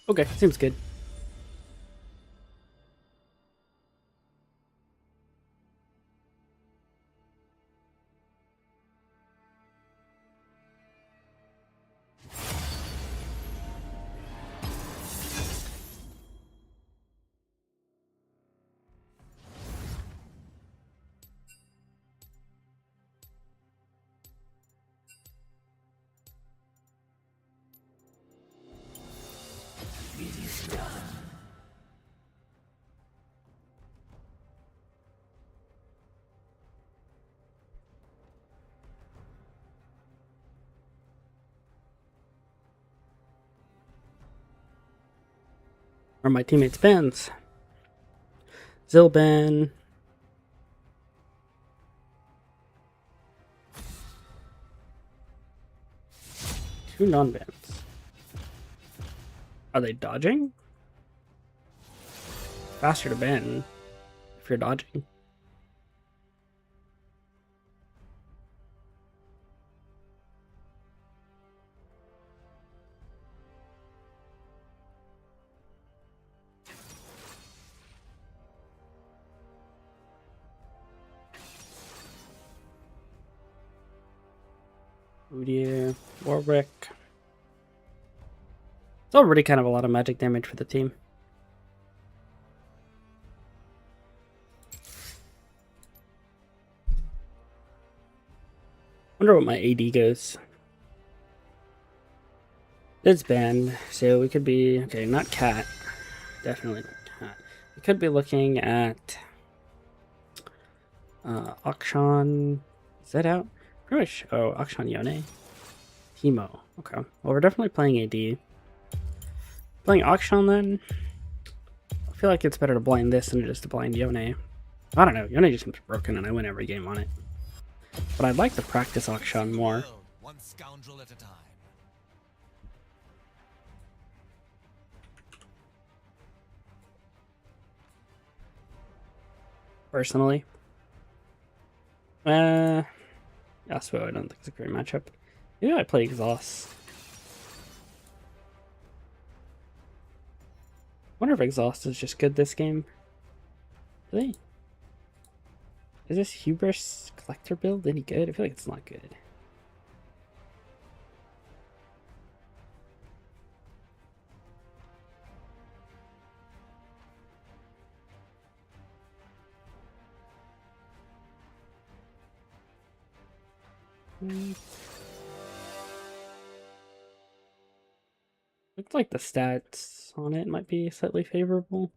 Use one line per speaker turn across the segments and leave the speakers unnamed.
Okay, seems good. Are my teammates' bans? Zilban. Two non-bans. Are they dodging? Faster to ban if you're dodging. Udyr, Warwick. It's already kind of a lot of magic damage for the team. Wonder what my AD goes. It's banned, so we could be okay. Not cat, definitely not cat. We could be looking at Akshan. Is that out? Pretty much. Oh, Akshan Yone. Timo. Okay. Well, we're definitely playing AD. Playing Akshan then. I feel like it's better to blind this than just to blind Yone. I don't know. Yone just seems broken, and I win every game on it. But I'd like to practice Akshan more.
One scoundrel at a time.
Personally. Yasuo, I don't think it's a great matchup. Maybe I play Exhaust. Wonder if Exhaust is just good this game. Really? Is this Hubris Collector build any good? I feel like it's not good. Looks like the stats on it might be slightly favorable.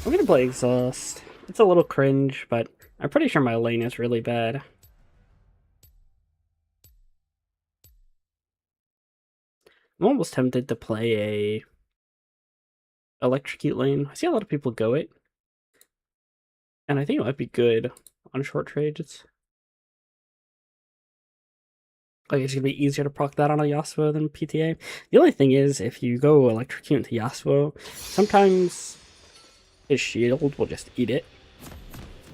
I'm gonna play Exhaust. It's a little cringe, but I'm pretty sure my lane is really bad. I'm almost tempted to play a electrocute lane. I see a lot of people go it, and I think it might be good on short trades. Like it's gonna be easier to proc that on a Yasuo than PTA. The only thing is, if you go electrocute into Yasuo, sometimes his shield will just eat it,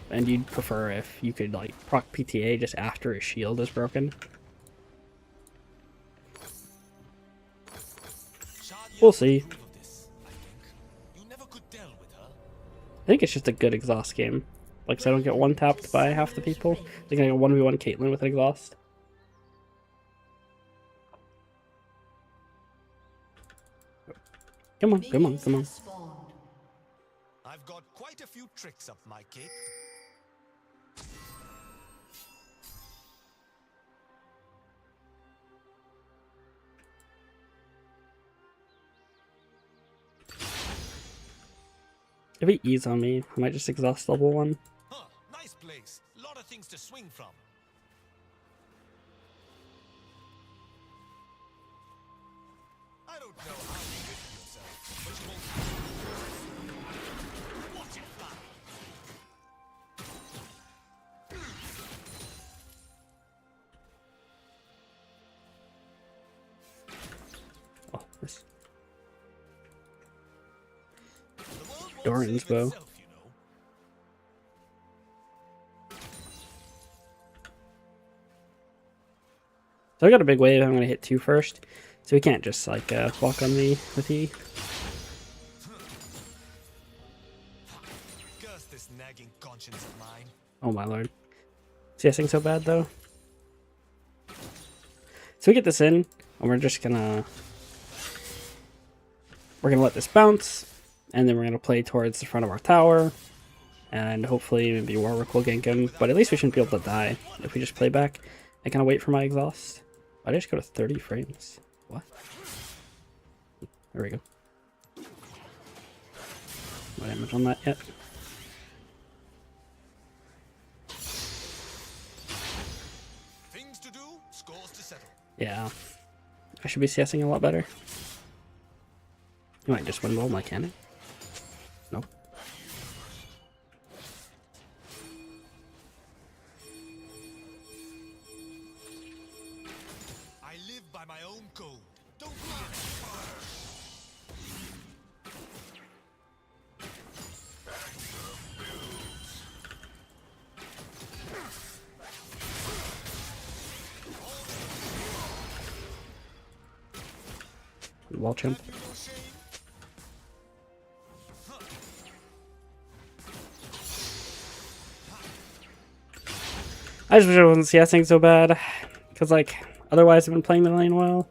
and you'd prefer if you could like proc PTA just after his shield is broken. We'll see. I think it's just a good exhaust game. Like, so I don't get one tapped by half the people. Like, I get 1v1 Caitlyn with an exhaust. Come on, come on, come on.
I've got quite a few tricks up my cape.
If he E's on me, I might just exhaust level 1.
Huh, nice place. Lot of things to swing from. I don't know how you did it yourself, but you won't. Watch it fly.
Oh, this.
The world
Doran's bow.
Itself, you know.
So I got a big wave. I'm gonna hit 2 first, so he can't just like walk on me with E.
Curse this nagging conscience of mine.
Oh my lord. CSing so bad though. So we get this in, and we're just gonna let this bounce, and then we're gonna play towards the front of our tower, and hopefully maybe Warwick will gank him. But at least we shouldn't be able to die if we just play back and kind of wait for my exhaust. I just go to 30 frames. What? There we go. No damage on that yet.
Things to do, scores to settle.
Yeah. I should be CSing a lot better. You might just win my cannon. Nope.
I live by my own code. Don't be an expert.
Wall jump.
No shame.
I just wish I wasn't CSing so bad, because like otherwise I've been playing the lane well.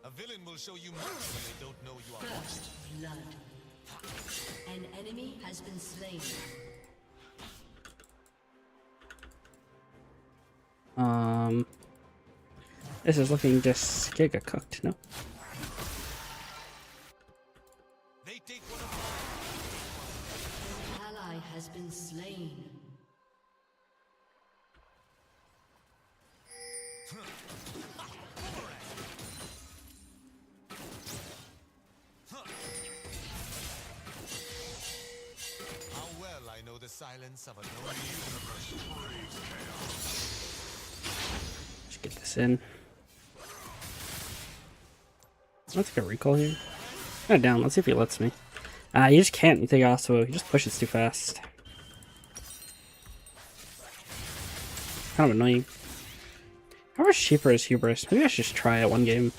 A villain will show you much when they don't know you are watched.
First blood. An enemy has been slain.
This is looking just giga cooked, no?
They take one of
An ally has been slain.
how well I know the silence of a lonely universe.
Just get this in. Let's get a recall here. Kind of down. Let's see if he lets me. You just can't. You take Asuo. He just pushes too fast. Kind of annoying. How much cheaper is Hubris? Maybe I should just try it one game.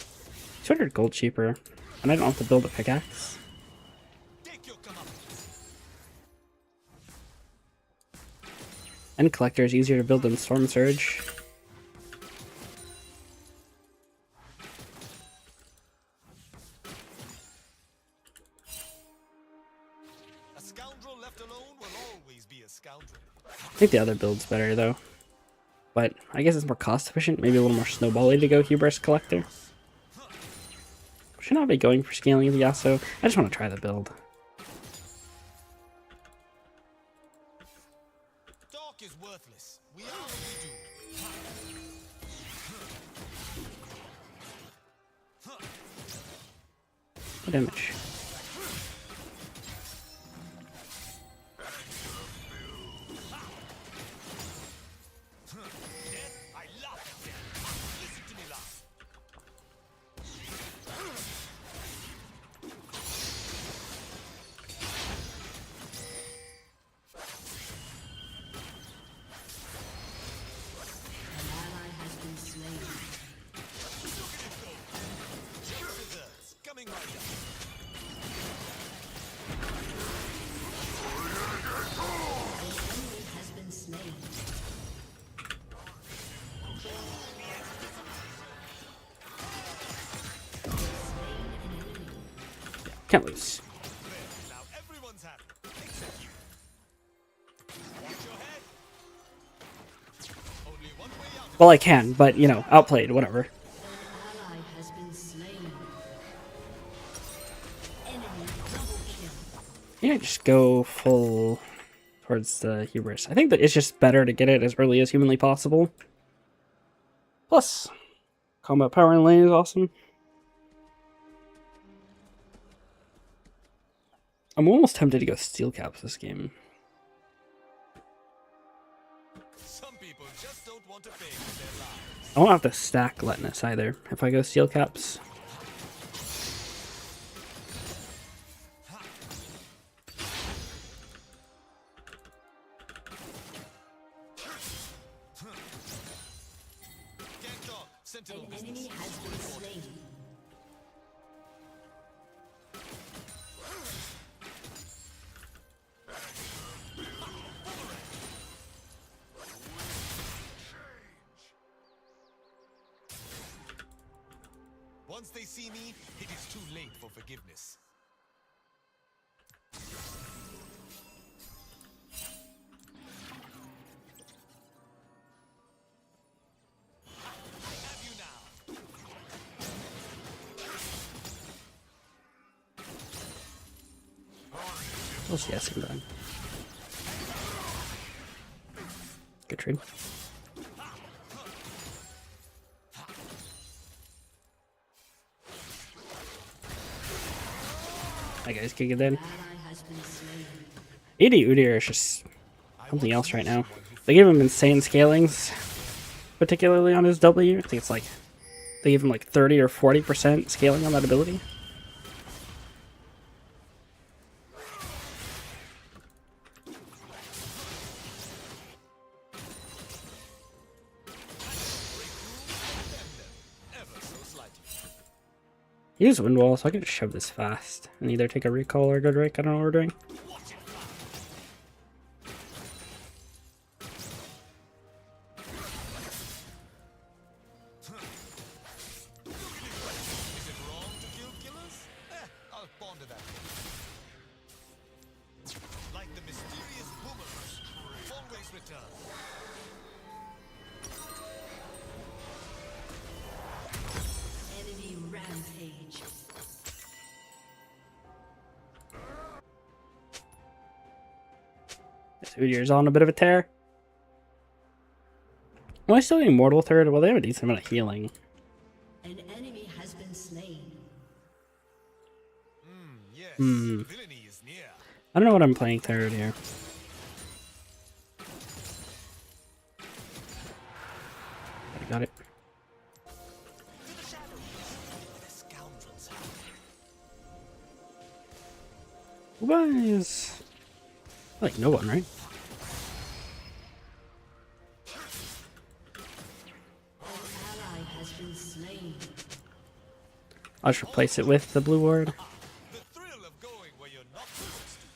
200 gold cheaper. And I don't have to build a pickaxe.
Take your comeuppance.
And Collector is easier to build than Storm Surge.
A scoundrel left alone will always be a scoundrel.
I think the other build's better though. But I guess it's more cost efficient. Maybe a little more snowbally to go Hubris Collector. Should not be going for scaling the Yasuo. I just want to try the build.
Talk is worthless. We are what we do.
What damage?
I laugh at them. Listen to me laugh.
An ally has been slain.
Desserts coming right up.
An enemy has been slain.
Can't lose.
Now everyone's happy, except you. Watch your head. Only one way out.
Well, I can, but you know, outplayed, whatever.
An ally has been slain. Enemy double kill.
Yeah, just go full towards the Hubris. I think that it's just better to get it as early as humanly possible. Plus, combat power in lane is awesome. I'm almost tempted to go steel caps this game.
Some people just don't want to pay with their lives.
I won't have to stack Letness either if I go steel caps.
Gang dog, sentinel
An
business.
enemy has been slain.
Once they see me, it is too late for forgiveness. I have you now.
We'll see us done. Good trade. That guy's kicking in.
Ally has been slain.
80 Udyr is just something else right now. They gave him insane scalings, particularly on his W. I think it's like they gave him like 30 or 40% scaling on that ability.
Ever so slightly.
Use wind wall, so I can just shove this fast and either take a recall or a good rake. I don't know what we're doing.
Watch it fly. Is it wrong to kill killers? I'll ponder that. Like the mysterious boomerang, always return.
Enemy rampage.
This Udyr's on a bit of a tear. Am I still getting Mortal Third? Well, they have a decent amount of healing.
An enemy has been slain.
Yes,
Hmm.
villainy is near.
I don't know what I'm playing third here. I got it.
To the shadows. The scoundrels have.
Who buys? Like no one, right?
An ally has been slain.
I'll just replace it with the blue ward.
The thrill of going where you're not supposed to.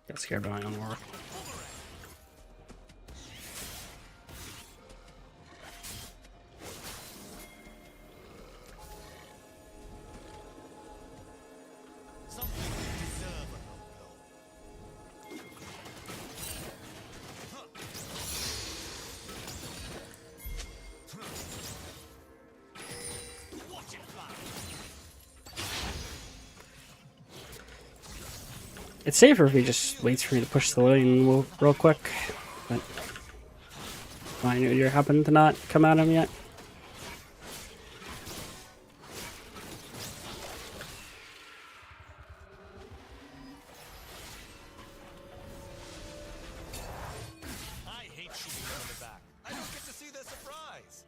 Got scared by my own work.
Some people deserve a low blow. Watch it fly.
It's safer if he just waits for me to push the lane real quick. But my Udyr happened to not come at him yet.
I hate shooting them in the back. I don't get to see their surprise.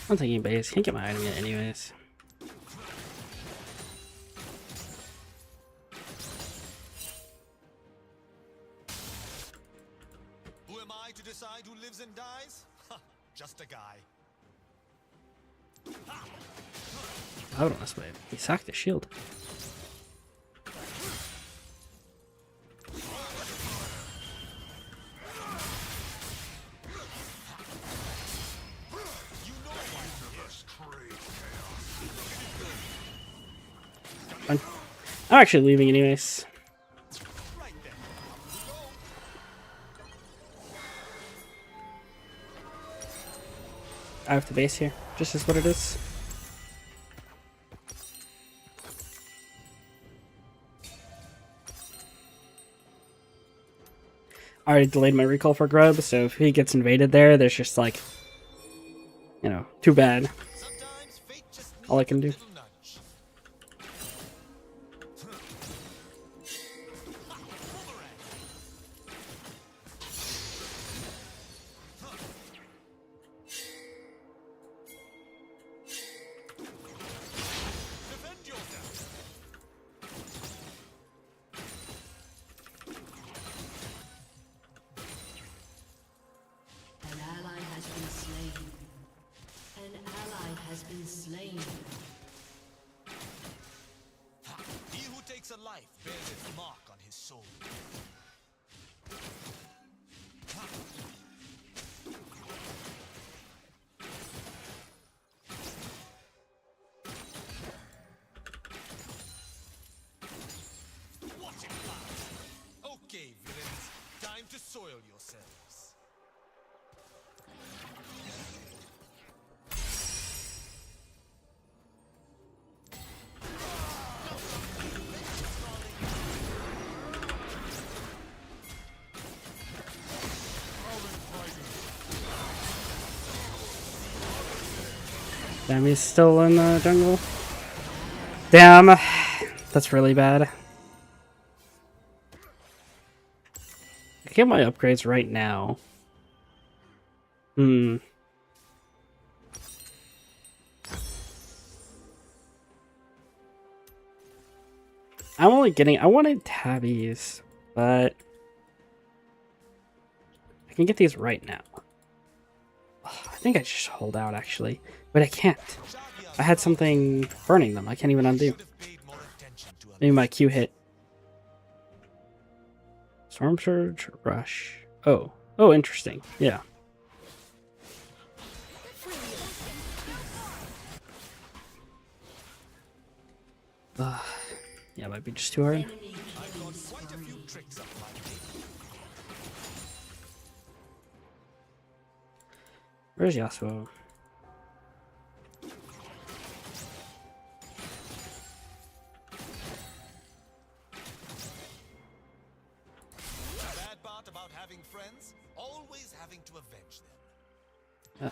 I'm taking base. Can't get my item yet anyways.
Who am I to decide who lives and dies? Just a guy.
Out on this wave. He sacked his shield.
You know why I'm here.
Fine. I'm actually leaving anyways.
Right then. We go.
I have the base here. Just as what it is. I already delayed my recall for Grub, so if he gets invaded there, there's just like, you know, too bad.
Sometimes fate just
All I can do.
needs a little nudge. Defend yourself. soul. Watch it fly. Okay, villains, time to soil yourselves.
Damn, he's still in the jungle. Damn, that's really bad. I get my upgrades right now. I'm only getting. I wanted tabbies, but I can get these right now. I think I should just hold out actually, but I can't. I had something burning them. I can't even undo. Maybe my Q hit. Storm Surge, Rush. Oh, interesting. Yeah. Yeah, might be just too hard.
I've got quite a few tricks up my sleeve.
Where's Yasuo?
The bad part about having friends, always having to avenge them.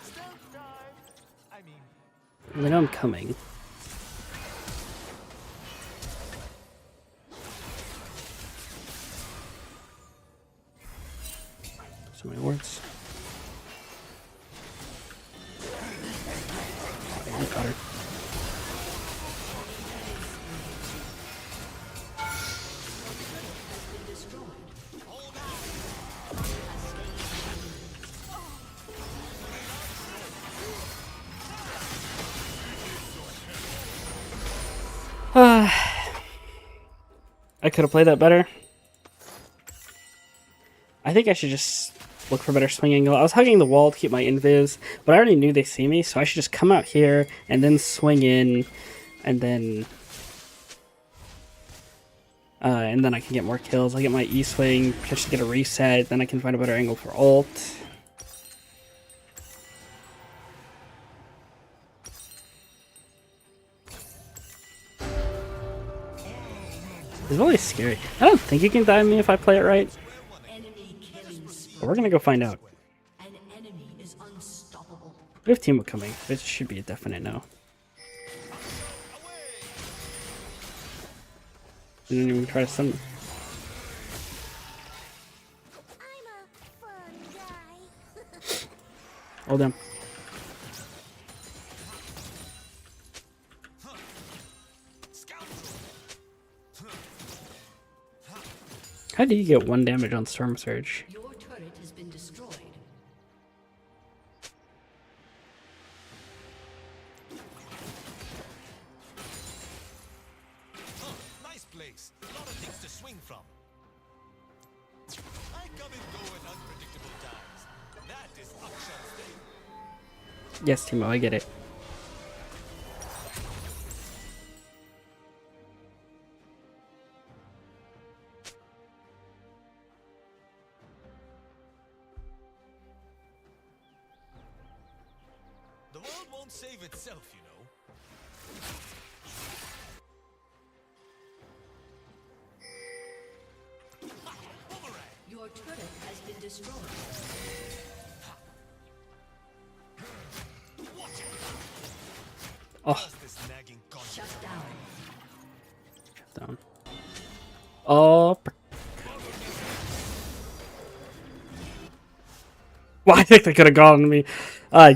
They know I'm coming. So many words. Oh, I got her. I could have played that better. I think I should just look for better swing angle. I was hugging the wall to keep my invis, but I already knew they see me, so I should just come out here and then swing in, and then I can get more kills. I get my E swing, potentially get a reset, then I can find a better angle for ult. It's really scary. I don't think you can die on me if I play it right. But we're gonna go find out.
An enemy is unstoppable.
We have Teemo coming. This should be a definite no. Didn't even try to stun me.
I'm a fun guy.
Hold him. How do you get 1 damage on Storm Surge?
Your turret has been destroyed.
Nice place. A lot of things to swing from. I come and go at unpredictable times. That is Akshan's thing.
Yes, Teemo, I get it.
The world won't save itself, you know. Ha! Boomerang!
Your turret has been destroyed.
Watch it!
Oh,
Does this nagging conscience?
Shut down.
down. Oh. Well, I think they could have gotten me. Yeah.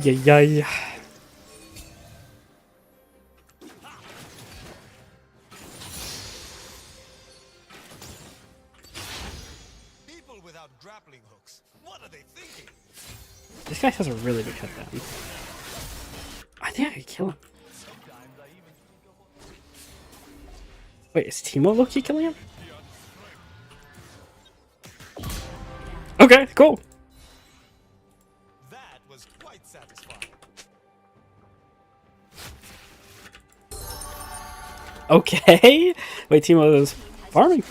People without grappling hooks. What are they thinking?
This guy has a really good cut down. I think I could kill him. Wait, is Teemo low-key killing him? Okay, cool.
That was quite satisfying.
Okay. Wait, Timo is farming.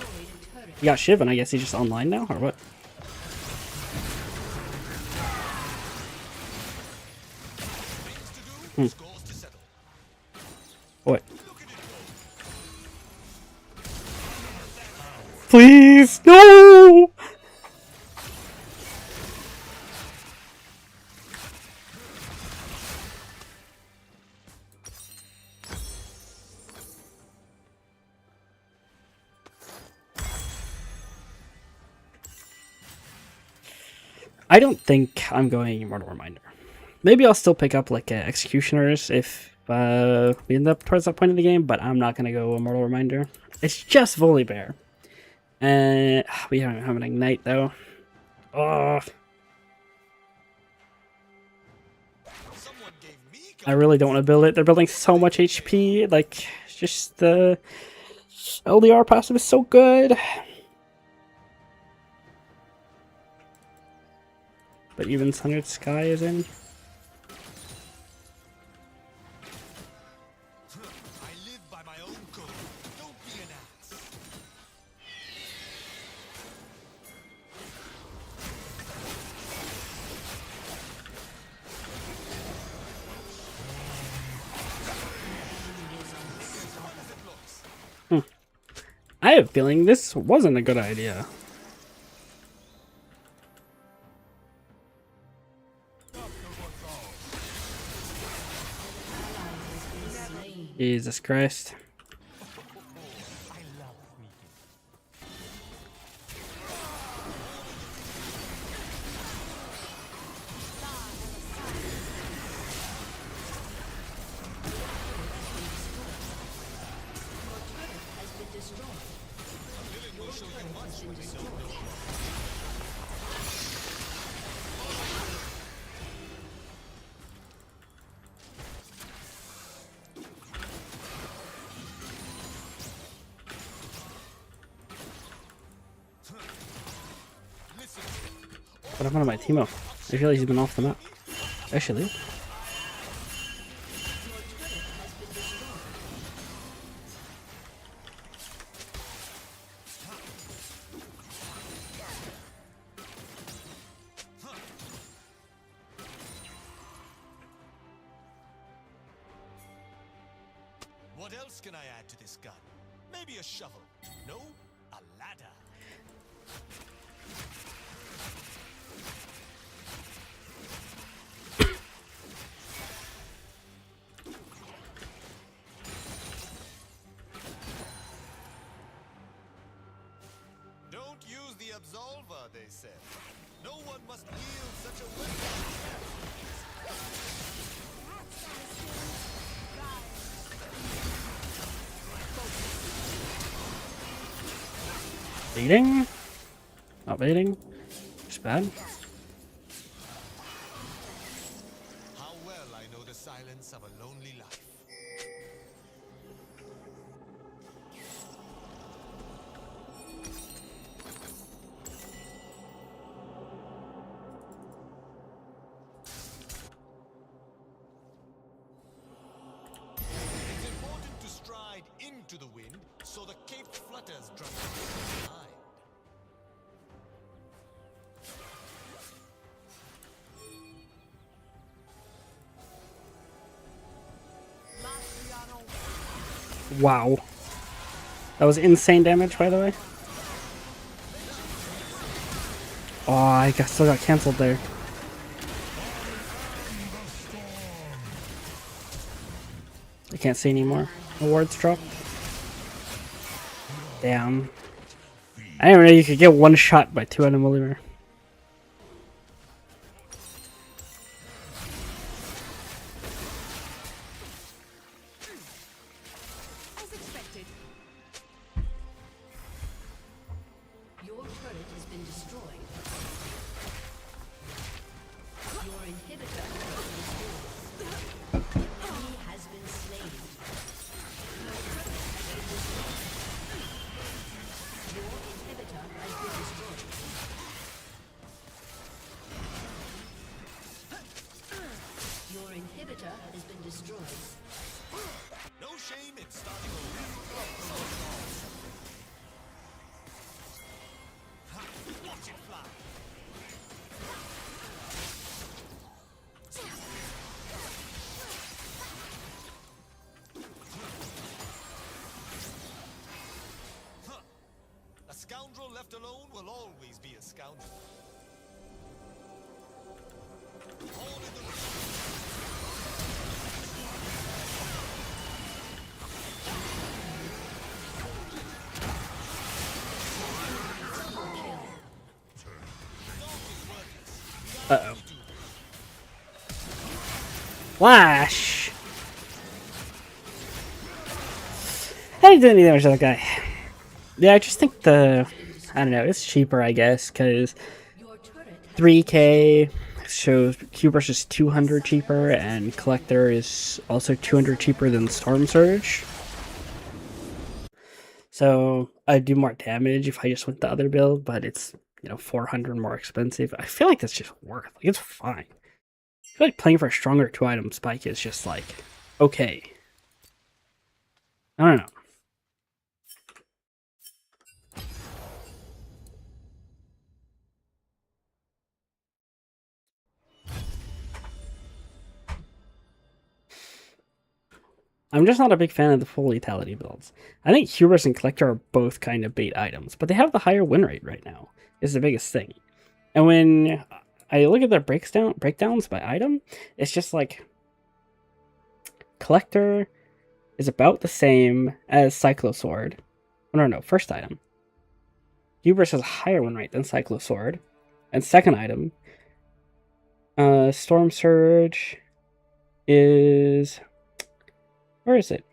You got Shiv, and I guess he's just online now, or what?
Things to do, scores to settle.
What?
Look at it go.
Please, no! I don't think I'm going Immortal Reminder. Maybe I'll still pick up like Executioners if we end up towards that point in the game, but I'm not gonna go Immortal Reminder. It's just Volibear. And we don't have an Ignite though. Oh,
Someone gave me
I really don't want to build it. They're building so much HP. Like, it's just the LDR passive is so good. But even Sundered Sky is in.
I live by my own code. Don't be an ass.
I have a feeling this wasn't a good idea. Jesus Christ. What happened to my Teemo? I feel like he's been off the map. Actually.
What else can I add to this gun? Maybe a shovel. No, a ladder. Don't use the absolver, they said. No one must wield such a weapon.
Baiting? Not baiting. Just bad.
How well I know the silence of a lonely life. It's important to stride into the wind so the cape flutters dramatically behind.
Wow. That was insane damage, by the way. Oh, still got cancelled there. I can't see anymore. Awards dropped. Damn. I didn't know you could get one shot by 2 millimeter.
As expected. Your turret has been destroyed. Your inhibitor has been destroyed. Enemy has been slain. Your turret has been destroyed. Your inhibitor has been destroyed. inhibitor has been destroyed.
No shame in starting over. Ha, watch it fly. A scoundrel left alone will always be a scoundrel. All in the
Uh-oh. Flash! I didn't need that much of that guy. Yeah, I just think I don't know, it's cheaper, I guess, because
Your turret has
3k shows Hubris is 200 cheaper, and Collector is also 200 cheaper than Storm Surge. So I'd do more damage if I just went the other build, but it's, 400 more expensive. I feel like that's just worth. Like, it's fine. I feel like playing for a stronger 2-item spike is just like, okay. I don't know. I'm just not a big fan of the full lethality builds. I think Hubris and Collector are both kind of bait items, but they have the higher win rate right now, is the biggest thing. And when I look at their breakdowns by item, it's just like Collector is about the same as Cyclosword. Oh, no, first item. Hubris has a higher win rate than Cyclosword. And second item, Storm Surge is... Where is it?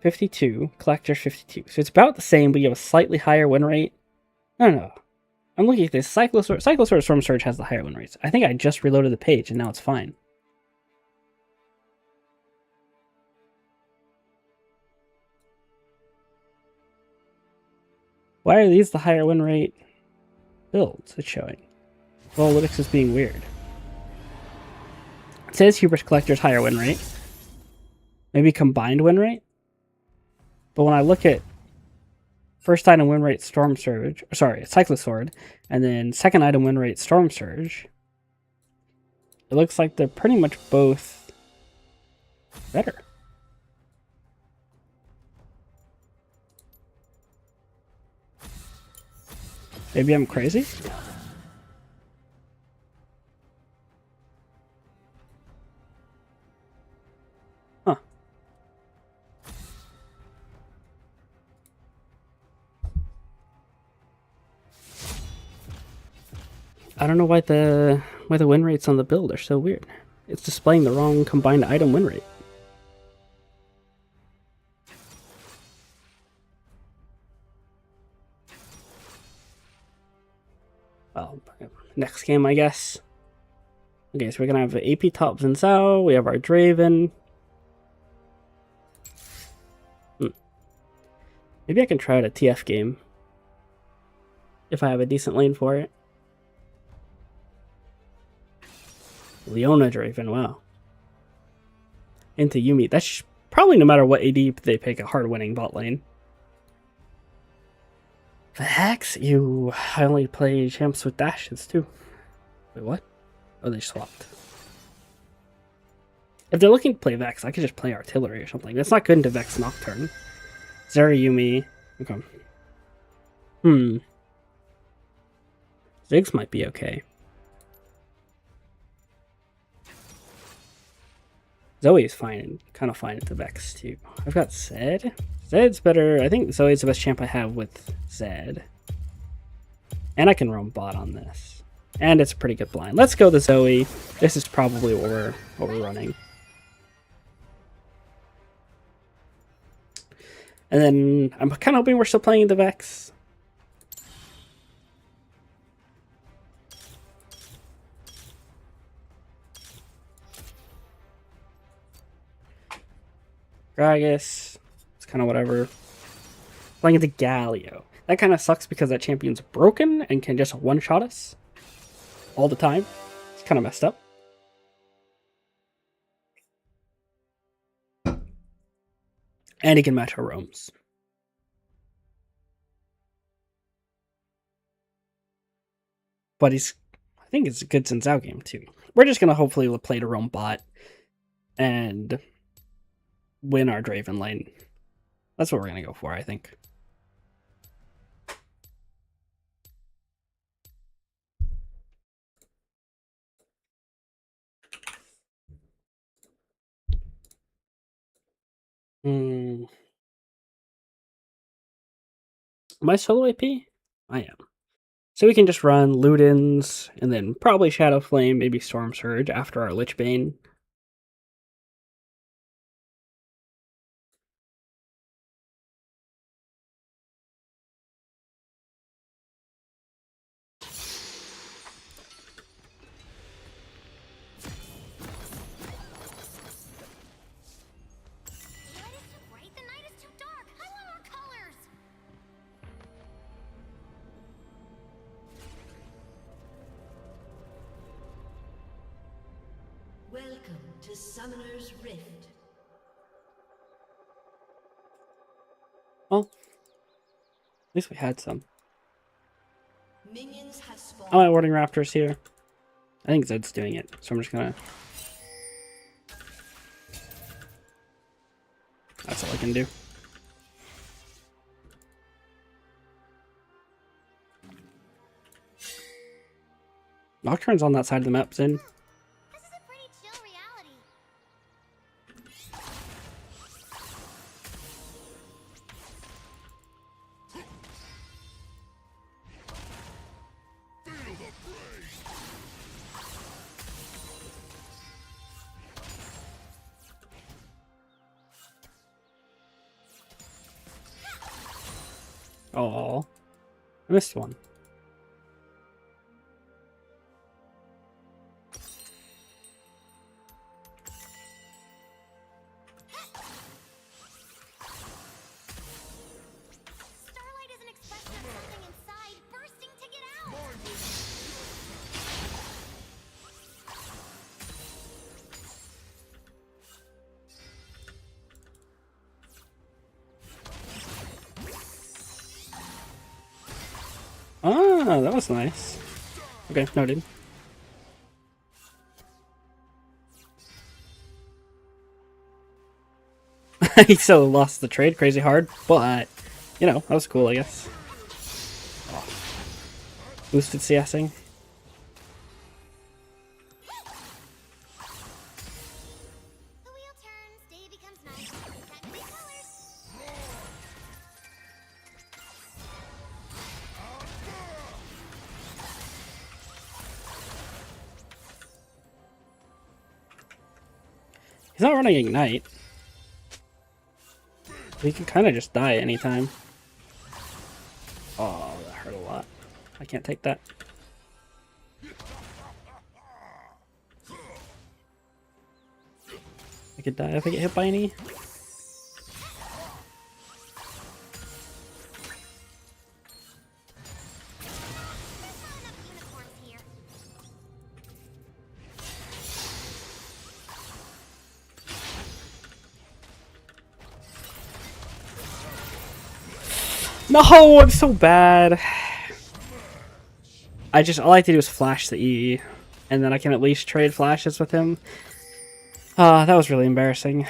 $52. Collector's $52. So it's about the same, but you have a slightly higher win rate. I don't know. I'm looking at this. Cyclosword Storm Surge has the higher win rates. I think I just reloaded the page and now it's fine. Why are these the higher win rate builds it's showing? Well, Analytics is being weird. It says Hubris Collector's higher win rate. Maybe combined win rate? But when I look at first item win rate Storm Surge, sorry, Cyclosword, and then second item win rate Storm Surge, it looks like they're pretty much both better. Maybe I'm crazy? Huh. I don't know why the win rates on the build are so weird. It's displaying the wrong combined item win rate. Well, next game, I guess. Okay, so we're gonna have AP top Xin Zhao, we have our Draven. Maybe I can try out a TF game. If I have a decent lane for it. Leona Draven, wow. Into Yumi. That's probably no matter what AD they pick, a hard winning bot lane. Vex? I only play champs with dashes too. Wait, what? Oh, they swapped. If they're looking to play Vex, I could just play Artillery or something. That's not good into Vex Nocturne. Zeri Yumi. Okay. Ziggs might be okay. Zoe's fine, kind of fine at the Vex too. I've got Zed. Zed's better. I think Zoe's the best champ I have with Zed. And I can roam bot on this. And it's a pretty good blind. Let's go to Zoe. This is probably what we're running. And then I'm kind of hoping we're still playing the Vex. Gragas. It's kind of whatever. Playing into Galio. That kind of sucks because that champion's broken and can just one-shot us. all the time. It's kind of messed up. And he can match our roams. But I think it's a good Xin Zhao game too. We're just going to hopefully play to roam bot and win our Draven lane. That's what we're going to go for, I think. Am I solo AP? I am. So we can just run Ludens, and then probably Shadow Flame, maybe Storm Surge after our Lich Bane.
The light is too bright, the night is too dark. I want more colors.
Welcome to Summoner's Rift.
Well, at least we had some.
Minions have spawned.
Oh, my Warding Raptor's here. I think Zed's doing it, so I'm just gonna... That's all I can do. Nocturne's on that side of the map, Zin.
This is a pretty chill reality.
Oh, I missed one.
Starlight is an expression of something inside bursting to get out.
Ah, that was nice. Okay, noted. He still lost the trade crazy hard, but, you know, that was cool, I guess. Oh. Boosted CSing.
The wheel turns, day becomes night. Time to make colors.
He's not running Ignite. He can kind of just die anytime. Oh, that hurt a lot. I can't take that. I could die if I get hit by any.
There's not enough unicorns here.
No, I'm so bad. All I had to do was flash the E, and then I can at least trade flashes with him. That was really embarrassing.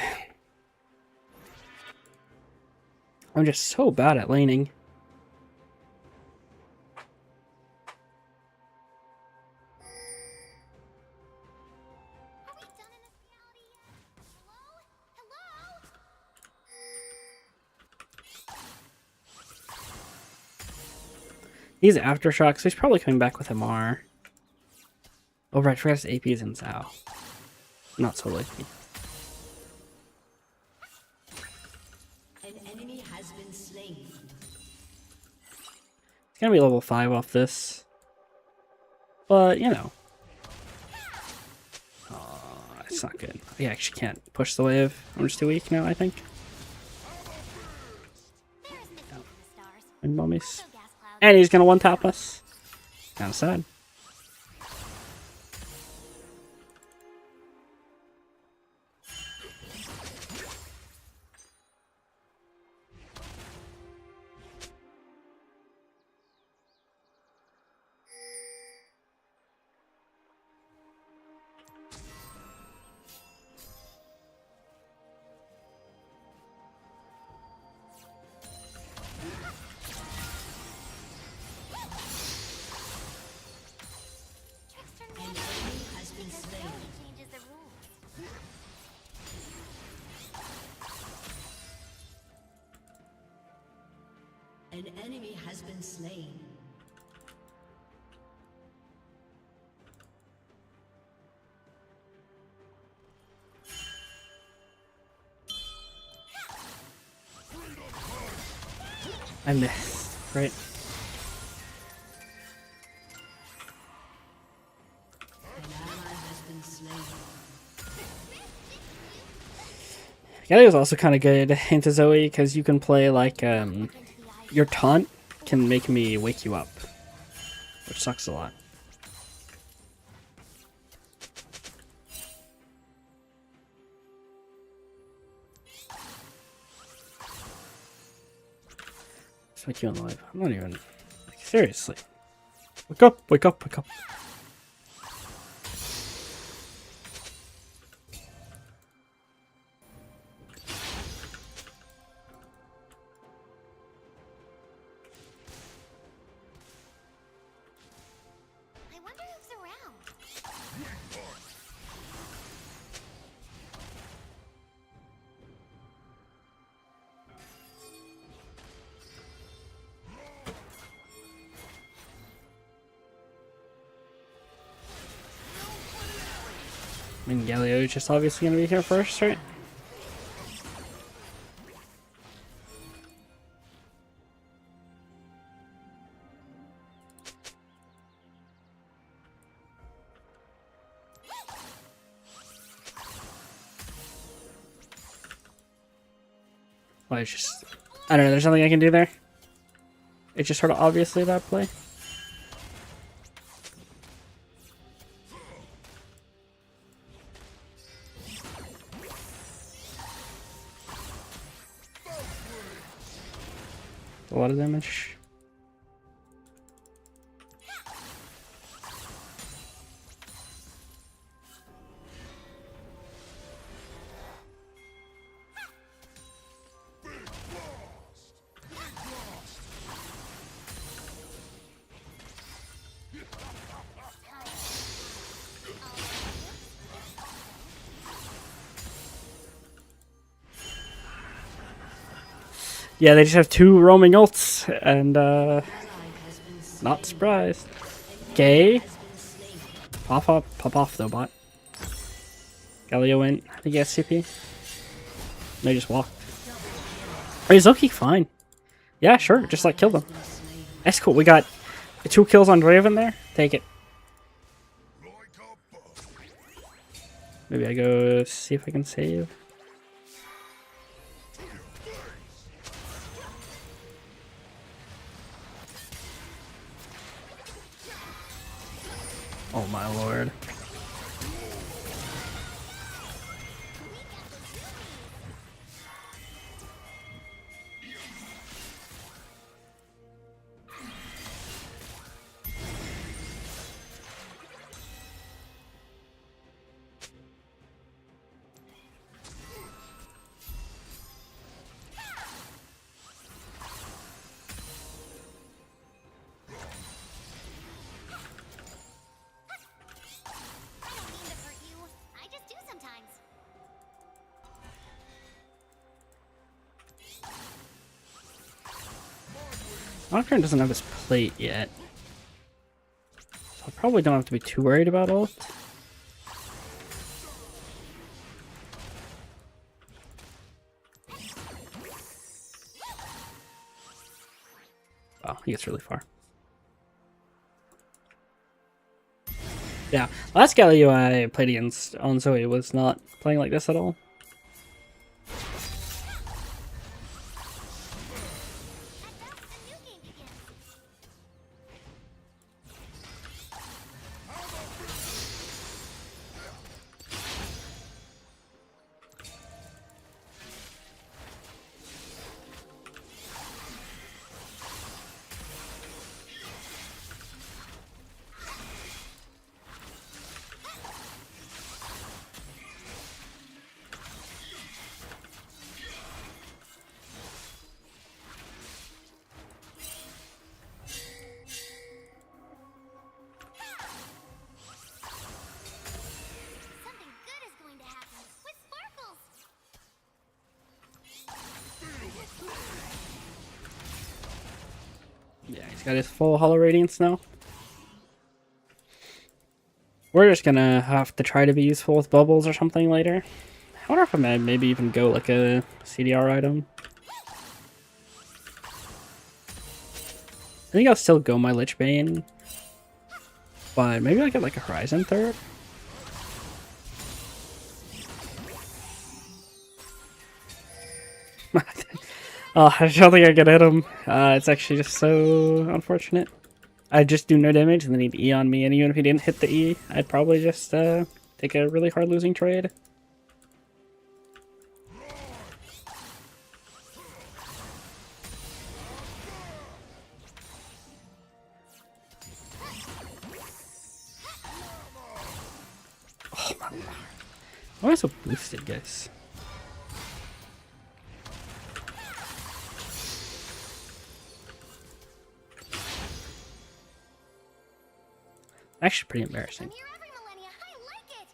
I'm just so bad at laning.
Are we done in this reality yet? Hello? Hello?
He's Aftershock, so he's probably coming back with MR. Oh, right, I forgot his AP is in Zhao. Not so likely.
An enemy has been slain.
It's gonna be level 5 off this. But, you know. It's not good. I actually can't push the wave. I'm just too weak now, I think.
There is mystery in the stars.
And mummies.
Also gas clouds.
And he's gonna one-tap us. Kinda sad.
An enemy has been slain.
I missed. Right.
An ally has been slain.
Galio is also kind of good into Zoe because you can play like your taunt can make me wake you up, which sucks a lot. Just wake you alive. I'm not even like, seriously. Wake up! Wake up! Wake up!
I wonder who's around.
I mean, Galio is just obviously gonna be here first, right? Well, it's just, I don't know, there's nothing I can do there. It's just sort of obviously that play. A lot of damage. Yeah, they just have two roaming ults, and
Ally has been slain.
not surprised. Gay.
Has been slain.
Pop off though, bot. Galio in. I think he has CP. No, he just walked. Oh, he's Loki fine. Yeah, sure. Just like kill them. That's cool. We got 2 kills on Draven there. Take it. Maybe I go see if I can save. Oh my lord.
I don't mean to hurt you. I just do sometimes.
Nocturne doesn't have his plate yet. So I probably don't have to be too worried about ult. Wow, he gets really far. Yeah, last Galio I played against on Zoe was not playing like this at all.
A new game begins.
Yeah, he's got his full Hollow Radiance now. We're just gonna have to try to be useful with bubbles or something later. I wonder if I might maybe even go like a CDR item. I think I'll still go my Lich Bane, but maybe I'll get like a Horizon third. Oh, I don't think I can hit him. It's actually just so unfortunate. I just do no damage and then he'd E on me, and even if he didn't hit the E, I'd probably just take a really hard losing trade. Oh my lord. Why am I so boosted, guys? Actually pretty embarrassing.
I'm here every millennia. I like it.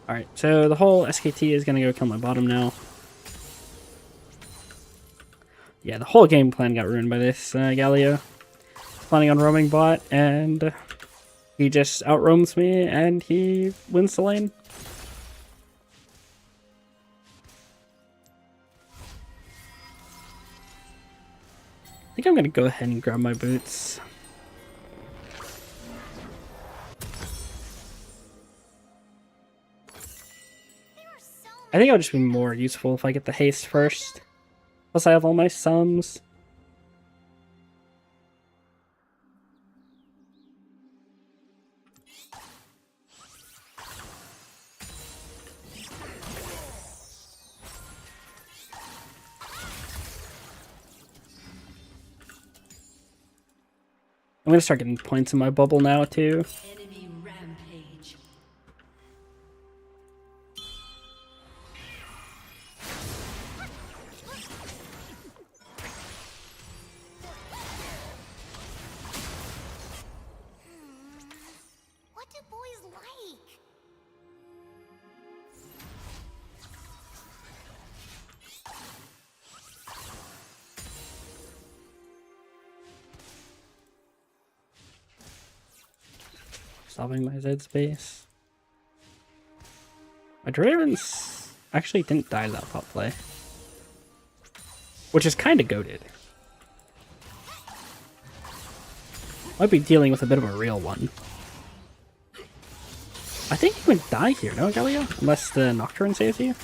Alright, so the whole SKT is gonna go kill my bottom now. Yeah, the whole game plan got ruined by this. Galio planning on roaming bot, and he just outroams me, and he wins the lane. I think I'm gonna go ahead and grab my boots.
There are so
I think I'll just be more useful if I get the haste first. Plus I have all my sums. I'm gonna start getting points in my bubble now too.
Enemy rampage.
What do boys like?
Stopping my Z space. My Dravens actually didn't die to that pop play, which is kind of goated. Might be dealing with a bit of a real one. I think you would die here, no, Galio? Unless the Nocturne saves you?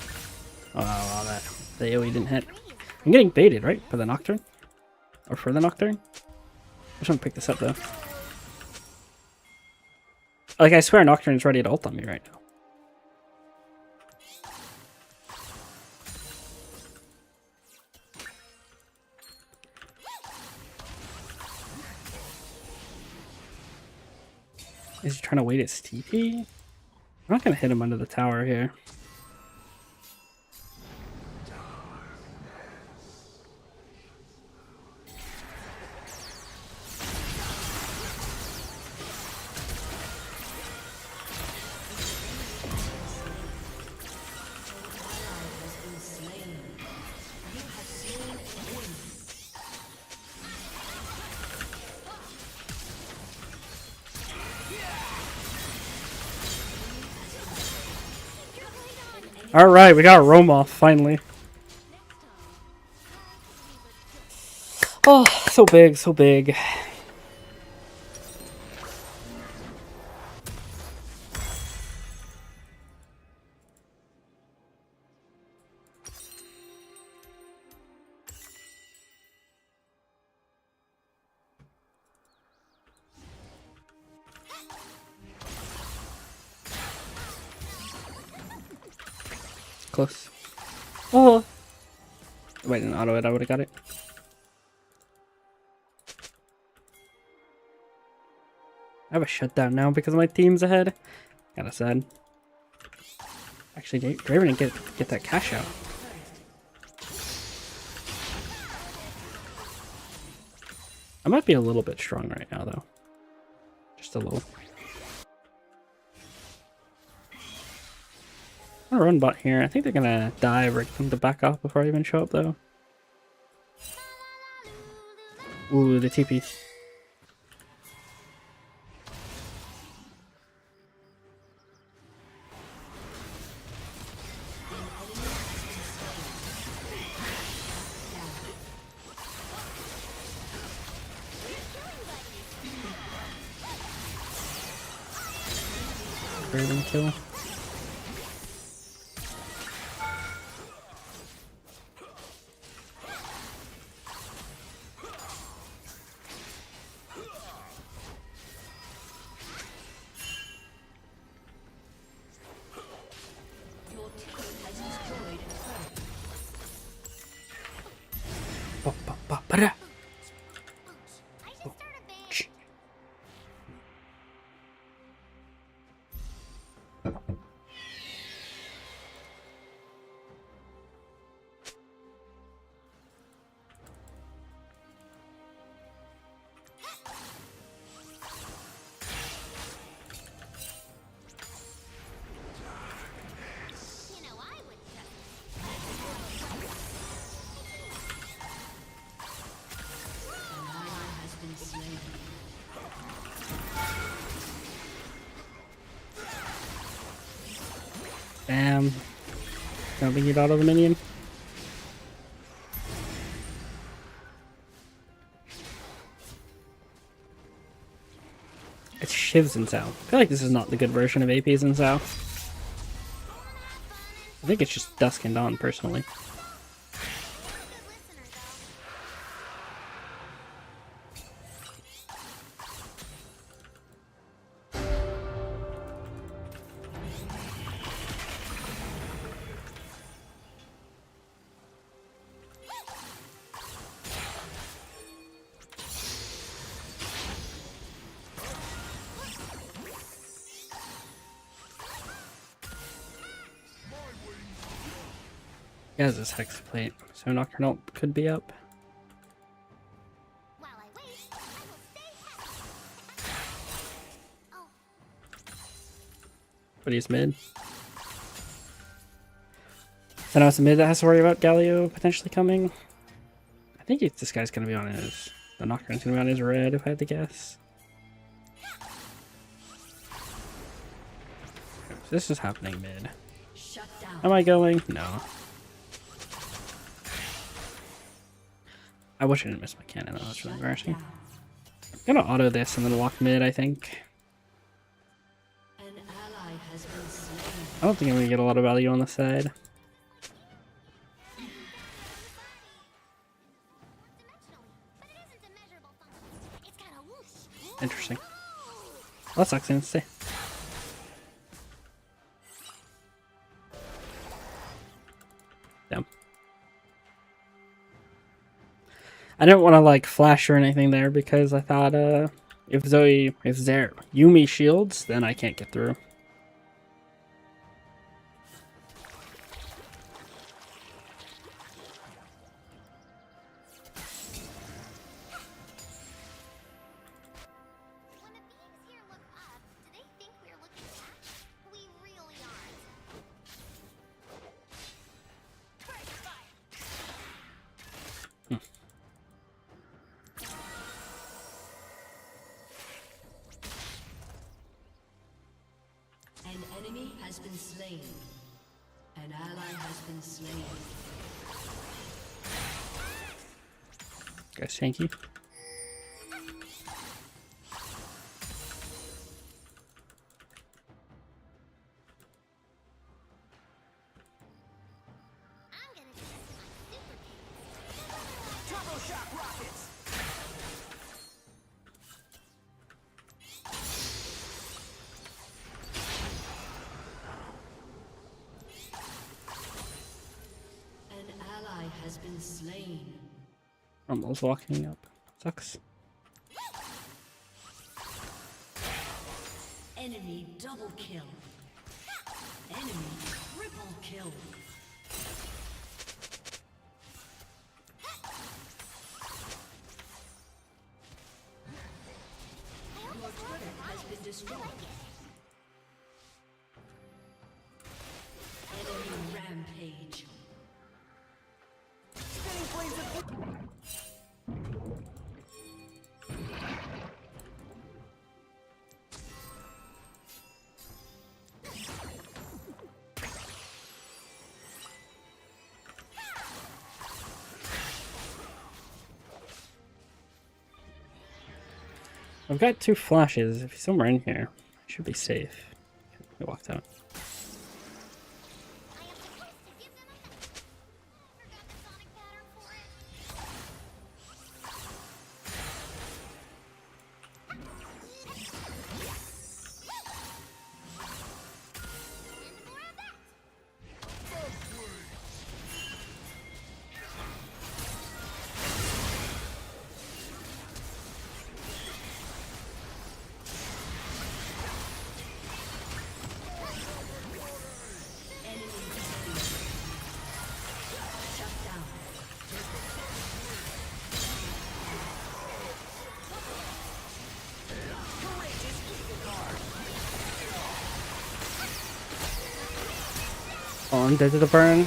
Oh, wow, that the AoE didn't hit. I'm getting baited, right? For the Nocturne? Or for the Nocturne? I just want to pick this up, though. Like, I swear Nocturne's ready to ult on me right now. Is he trying to wait his TP? I'm not going to hit him under the tower here. Alright, we got Rome off, finally. Oh, so big, so big. Close. Oh! If I didn't auto it, I would have got it. I have a shutdown now because my team's ahead. Kinda sad. Actually, Draven didn't get that cash out. I might be a little bit strong right now, though. Just a little. I'm gonna run bot here. I think they're gonna die or come to back off before I even show up, though. Ooh, the TP. Burden kill.
Your team has destroyed a turret.
Ba-da.
I should start a band.
Ch-
You know, I would just.
An ally has been slain.
Damn. Don't think you'd auto the minion. It's Shivs and Sao. I feel like this is not the good version of APs and Sao. I think it's just Dusk and Dawn, personally.
Good listener, though.
He has this Hex Plate, so Nocturnal could be up.
While I wait, I will stay happy. Oh,
But he's mid. So now it's a mid that has to worry about Galio potentially coming. I think this guy's gonna be on his... The Nocturne's gonna be on his red, if I had to guess. So this is happening mid.
Shut down.
Am I going? No. I wish I didn't miss my cannon, though. That's really embarrassing.
Down.
I'm gonna auto this and then walk mid, I think.
An ally has been slain.
I don't think I'm gonna get a lot of value on this side.
dimensionally, but it isn't a measurable function. It's got a whoosh.
Interesting. Well, that sucks, I didn't stay. Damn. I didn't want to like flash or anything there because I thought if there Yumi shields, then I can't get through.
When the beings here look up, do they think we're looking back? We really aren't.
An enemy has been slain. An ally has been slain.
Guys, thank you.
I'm gonna test my super pants.
An ally has been slain.
Rumble's walking up. Sucks.
Enemy double kill. Enemy triple kill. Your turret has been destroyed. Enemy rampage.
I've got 2 flashes. If he's somewhere in here, I should be safe. He walked out.
I am supposed to give them a forgot the sonic pattern for it. And more of that.
Shut down.
Oh, I'm dead to the burn.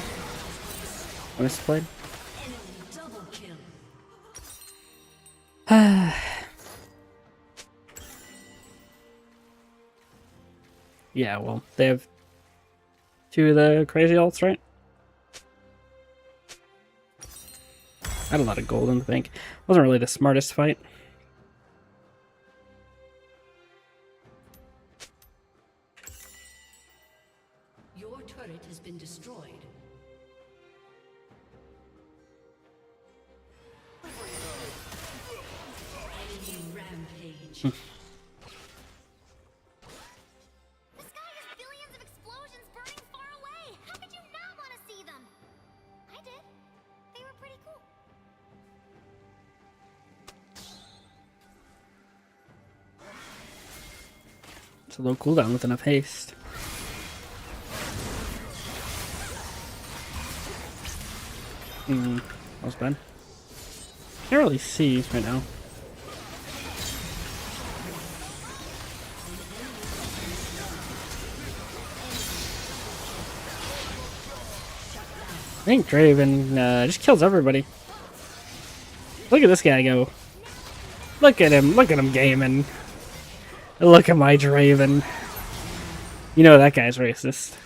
I misplayed.
Enemy double kill.
Yeah, well, they have 2 of the crazy ults, right? I had a lot of gold in the bank. Wasn't really the smartest fight.
Your turret has been destroyed. Enemy rampage.
The sky has billions of explosions burning far away. How could you not want to see them? I did. They were pretty cool.
It's a low cooldown with enough haste. That was bad. Can't really see right now. I think Draven just kills everybody. Look at this guy go. Look at him gaming. Look at my Draven. You know that guy's racist.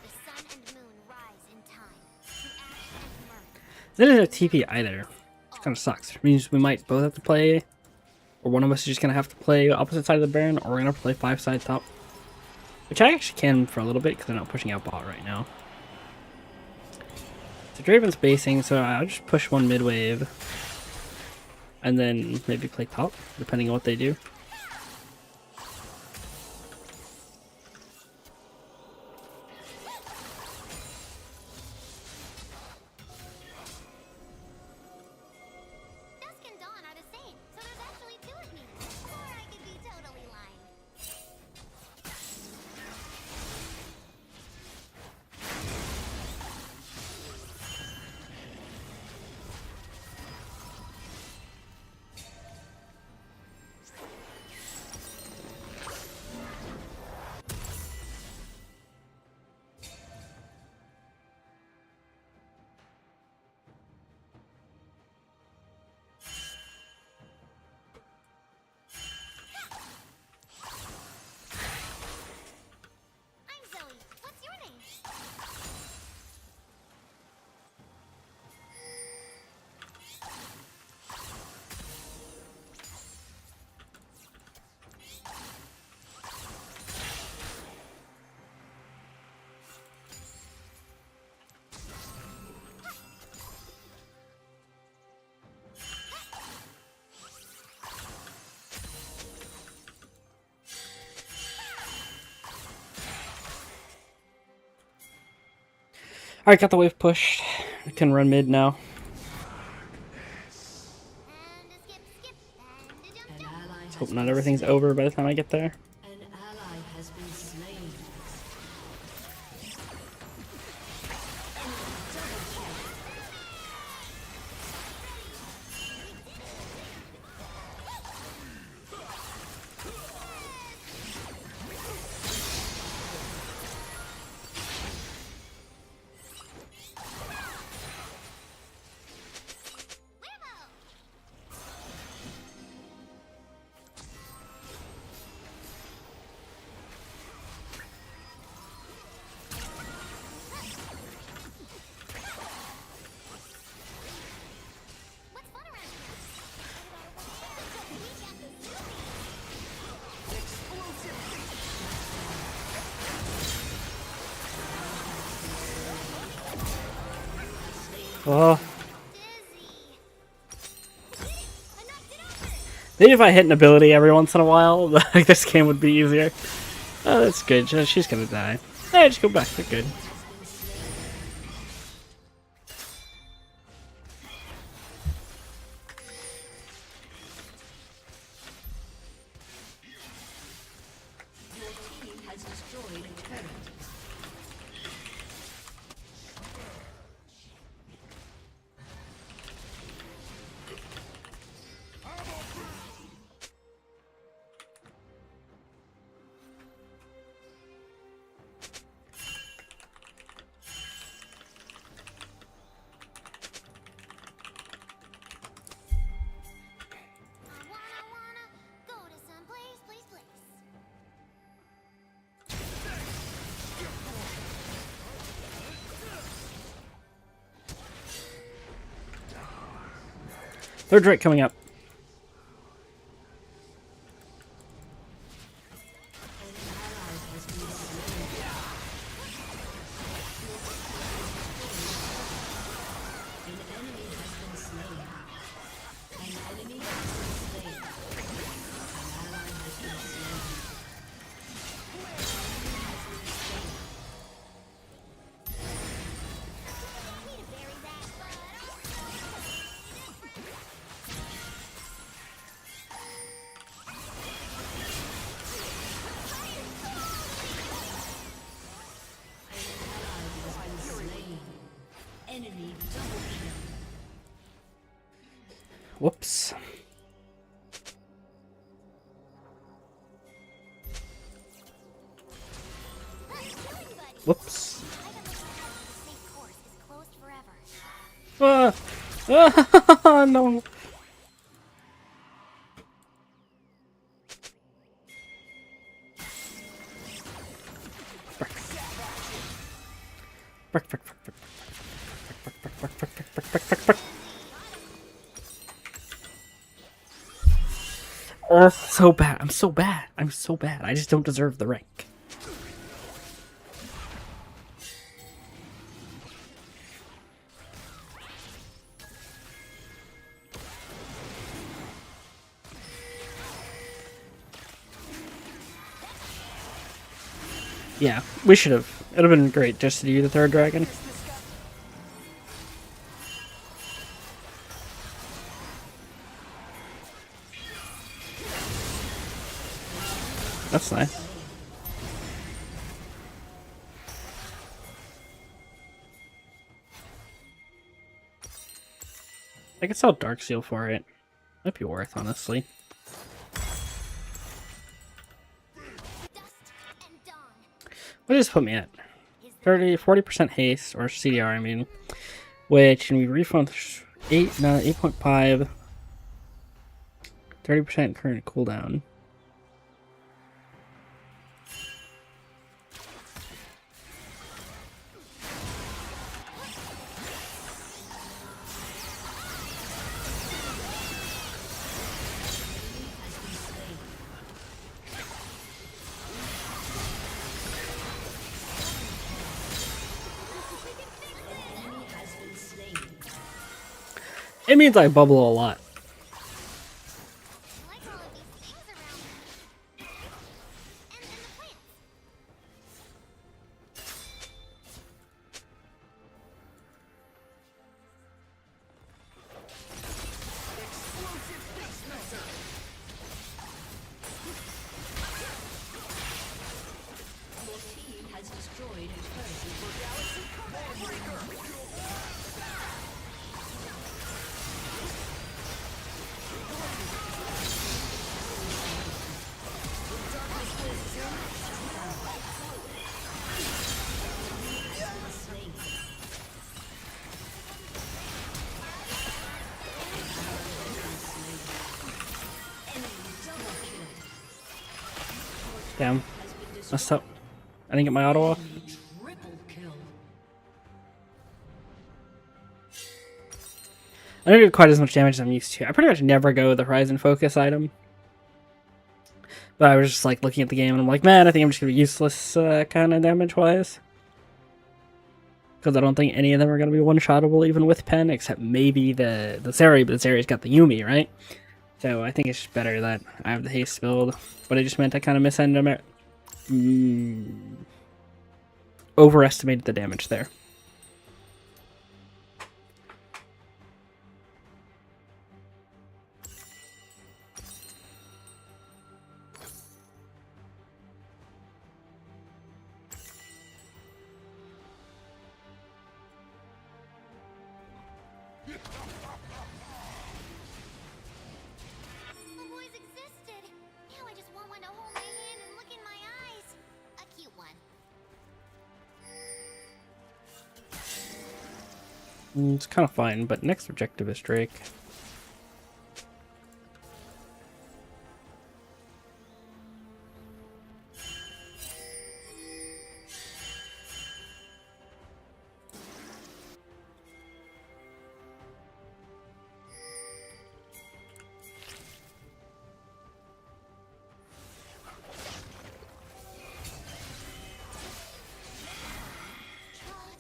The sun and moon rise in time. To ash and murk.
They didn't have TP either. Which kind of sucks. It means we might both have to play, or one of us is just going to have to play opposite side of the Baron, or we're going to play 5 side top. Which I actually can for a little bit, because they're not pushing out bot right now. So Draven's basing, so I'll just push one mid wave. And then maybe play top, depending on what they do.
Dusk and dawn are the same, so there's actually 2 of me. Or I could be totally lying. I'm Zoe. What's your name?
Alright, got the wave pushed. We can run mid now.
And a skip, skip, and a jump,
An
jump.
ally has
Hope
been
not everything's over by the time I get there.
An ally has been slain.
Oh,
Dizzy. I knocked it over.
maybe if I hit an ability every once in a while, like this game would be easier. Oh, that's good. She's gonna die. Hey, just go back. They're good.
Your team has destroyed a turret.
I wanna go to some place.
Third Drake coming up.
Need to bury that, but
Enemy double kill.
Whoops.
killing buddy.
Whoops.
I got the safe course is closed forever.
Ah, no. Oh, so bad. I'm so bad. I'm so bad. I just don't deserve the rank. Yeah, we should have. It would have been great just to do the third dragon. That's nice. I could sell Dark Seal for it. Might be worth, honestly.
Dust and dawn.
What does this put me at? 40% haste, or CDR, I mean. Which, can we refund 8.5. 30% current cooldown. It means I bubble a lot.
I like all of these things around me. And the plants.
Your team has destroyed a turret.
Damn. Messed up. I didn't get my auto off.
Triple kill.
I don't do quite as much damage as I'm used to. I pretty much never go with the Horizon Focus item. But I was just like looking at the game and I'm like, man, I think I'm just gonna be useless kind of damage wise. Because I don't think any of them are going to be one-shottable even with Pen, except maybe the Zeri, but Zeri's got the Yumi, right? So I think it's just better that I have the haste build. But it just meant I kind of overestimated the damage there.
The boys existed. Now I just want one to hold my hand and look in my eyes. A cute one.
It's kind of fine, but next objective is Drake.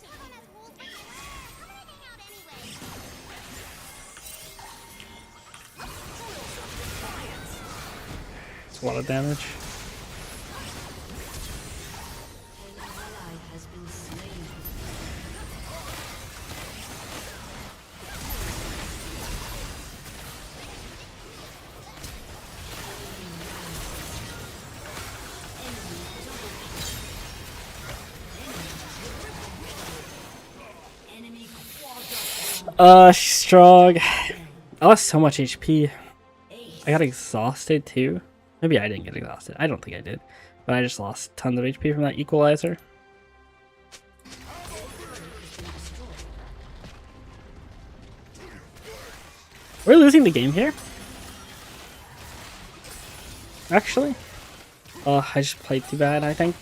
Talk on us, wolves, but how did I hang out anyway?
It's a lot of damage.
An ally has been slain. Enemy quadra
She's strong. I lost so much HP. I got exhausted too. Maybe I didn't get exhausted. I don't think I did. But I just lost tons of HP from that equalizer. We're losing the game here? Actually? Oh, I just played too bad, I think.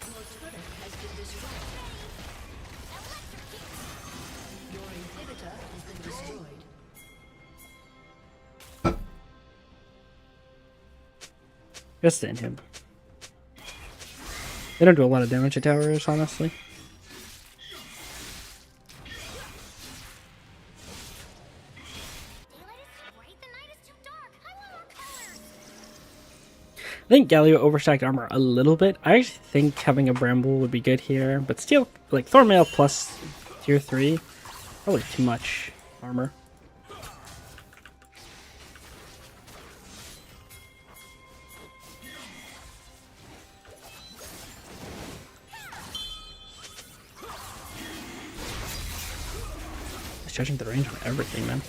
Your turret has been destroyed. Your inhibitor has been destroyed.
Just stand him. They don't do a lot of damage to towers, honestly.
Daylight is too bright, the night is too dark. I want more colors.
I think Galio overstacked armor a little bit. I actually think having a Bramble would be good here, but still, like Thornmail plus tier 3, probably too much armor. He's judging the range on everything, man.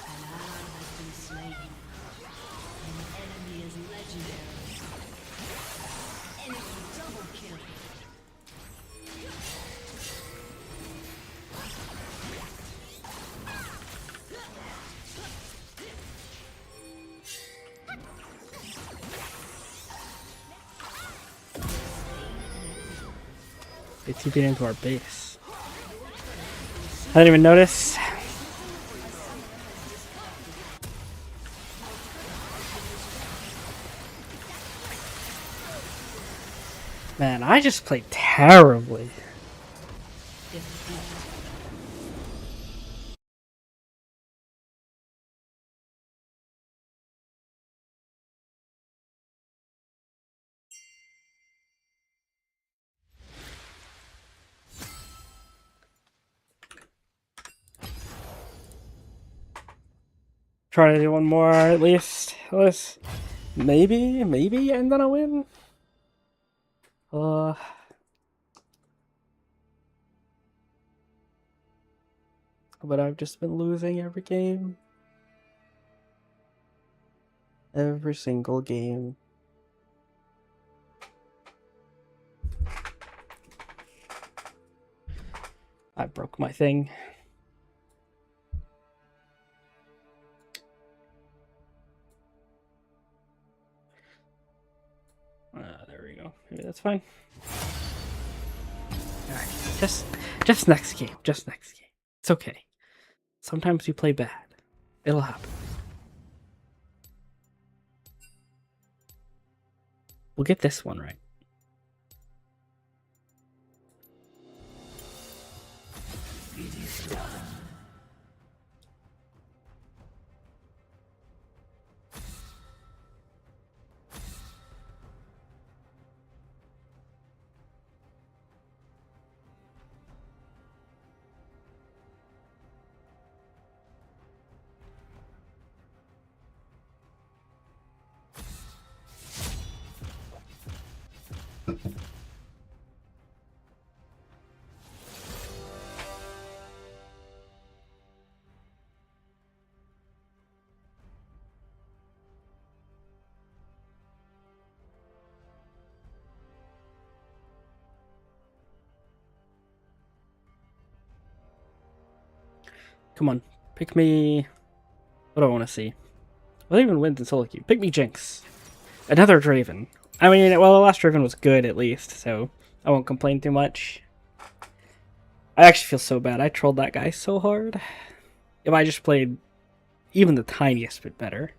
An ally has been slain. An enemy is legendary. Enemy double kill.
They TP'd into our base. I didn't even notice. Man, I just played terribly.
Defeat.
Try to do one more at least. Maybe end on a win. But I've just been losing every game. Every single game. I broke my thing. There we go. Maybe that's fine. Alright, just next game. Just next game. It's okay. Sometimes you play bad. It'll happen. We'll get this one right. Come on, pick me. What do I want to see? What even wins in solo queue? Pick me Jinx. Another Draven. I mean, well, the last Draven was good at least, so I won't complain too much. I actually feel so bad. I trolled that guy so hard. If I just played even the tiniest bit better.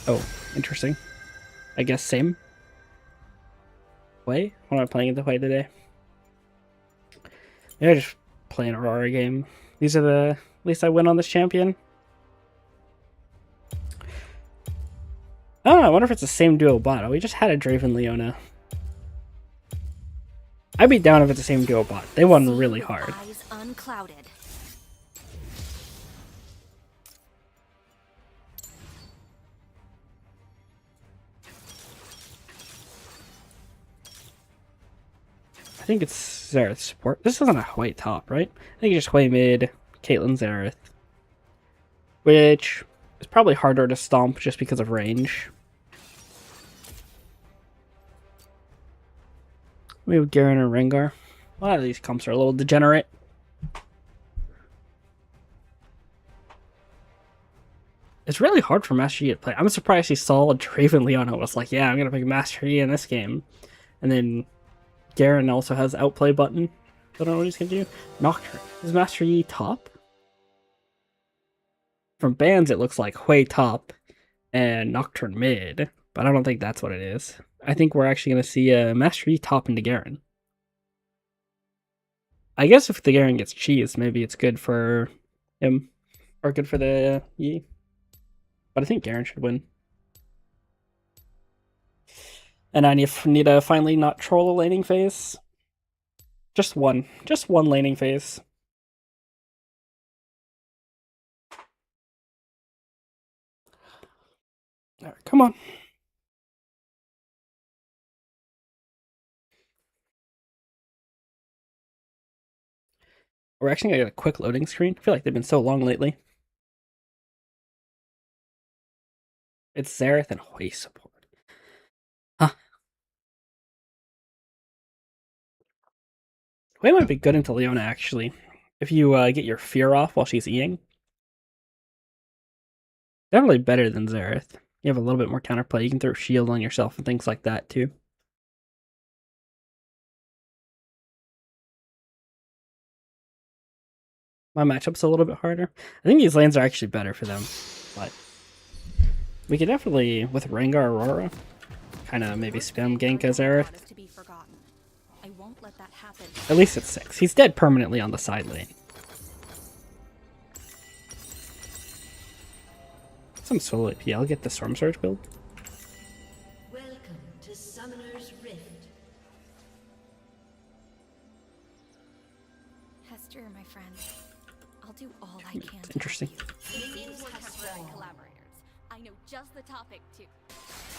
Oh, interesting. I guess same way. What am I playing the way today? Maybe I just play an Aurora game. These are the... At least I win on this champion. Oh, I wonder if it's the same duo bot. Oh, we just had a Draven Leona. I'd be down if it's the same duo bot. They won really hard.
Eyes unclouded.
I think it's Xerath support. This isn't a Hwei top, right? I think it's just Hwei mid, Caitlyn Xerath. Which is probably harder to stomp just because of range. We have Garen or Rengar. A lot of these comps are a little degenerate. It's really hard for Master Yi to play. I'm surprised he saw Draven Leona was like, yeah, I'm going to pick Master Yi in this game. And then Garen also has outplay button. I don't know what he's going to do. Nocturne. Is Master Yi top? From bans, it looks like Hwei top and Nocturne mid. But I don't think that's what it is. I think we're actually going to see a Master Yi top into Garen. I guess if the Garen gets cheesed, maybe it's good for him. Or good for the Yi. But I think Garen should win. And I need to finally not troll a laning phase. Just one. Just one laning phase. All right, come on. We're actually going to get a quick loading screen. I feel like they've been so long lately. It's Xerath and Hwei support. Huh. Hwei might be good into Leona, actually. If you get your fear off while she's Eing. Definitely better than Xerath. You have a little bit more counterplay. You can throw shield on yourself and things like that, too. My matchup's a little bit harder. I think these lanes are actually better for them. But we could definitely, with Rengar Aurora, kind of maybe spam gank as Xerath. At least it's 6. He's dead permanently on the side lane. Some solo AP. I'll get the Storm Surge build.
Welcome to Summoner's Rift.
Hester, my friend, I'll do all I can.
It's interesting.
Collaborators. I know just the topic too.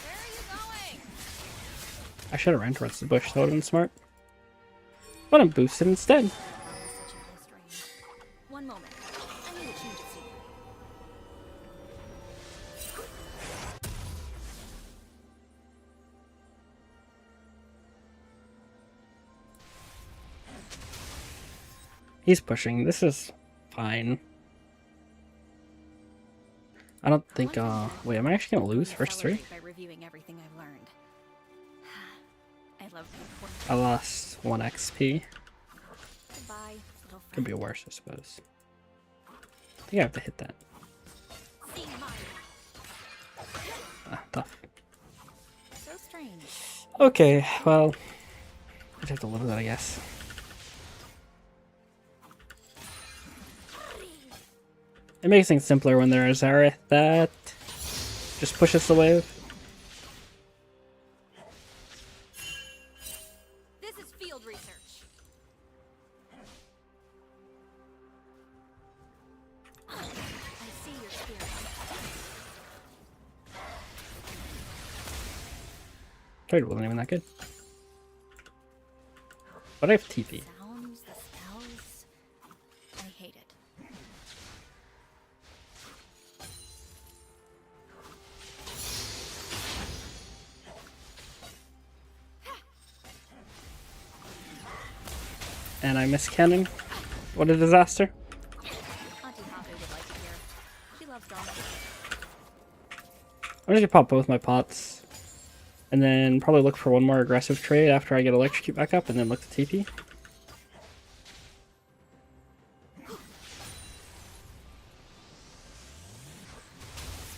Where are you going?
I should have ran towards the bush. That would have been smart. But I'm boosted instead.
One moment. I need a change of scene.
He's pushing. This is fine. I don't think, wait, am I actually gonna lose first 3?
By reviewing everything I've learned. I love
I lost 1 XP.
Goodbye, little
Could be
friend.
worse, I suppose. I think I have to hit that. tough.
So strange.
Okay, well, I just have to live with it, I guess. It makes things simpler when there is Zareth that just pushes the wave.
This is field research. I see your spirit.
Trade wasn't even that good. But I have TP.
Sounds, the spells. I hate it.
And I miss cannon. What a disaster.
Auntie Hoppe would like to hear. She loves drama.
I'm just gonna pop both my pots. And then probably look for one more aggressive trade after I get electrocute back up, and then look to TP.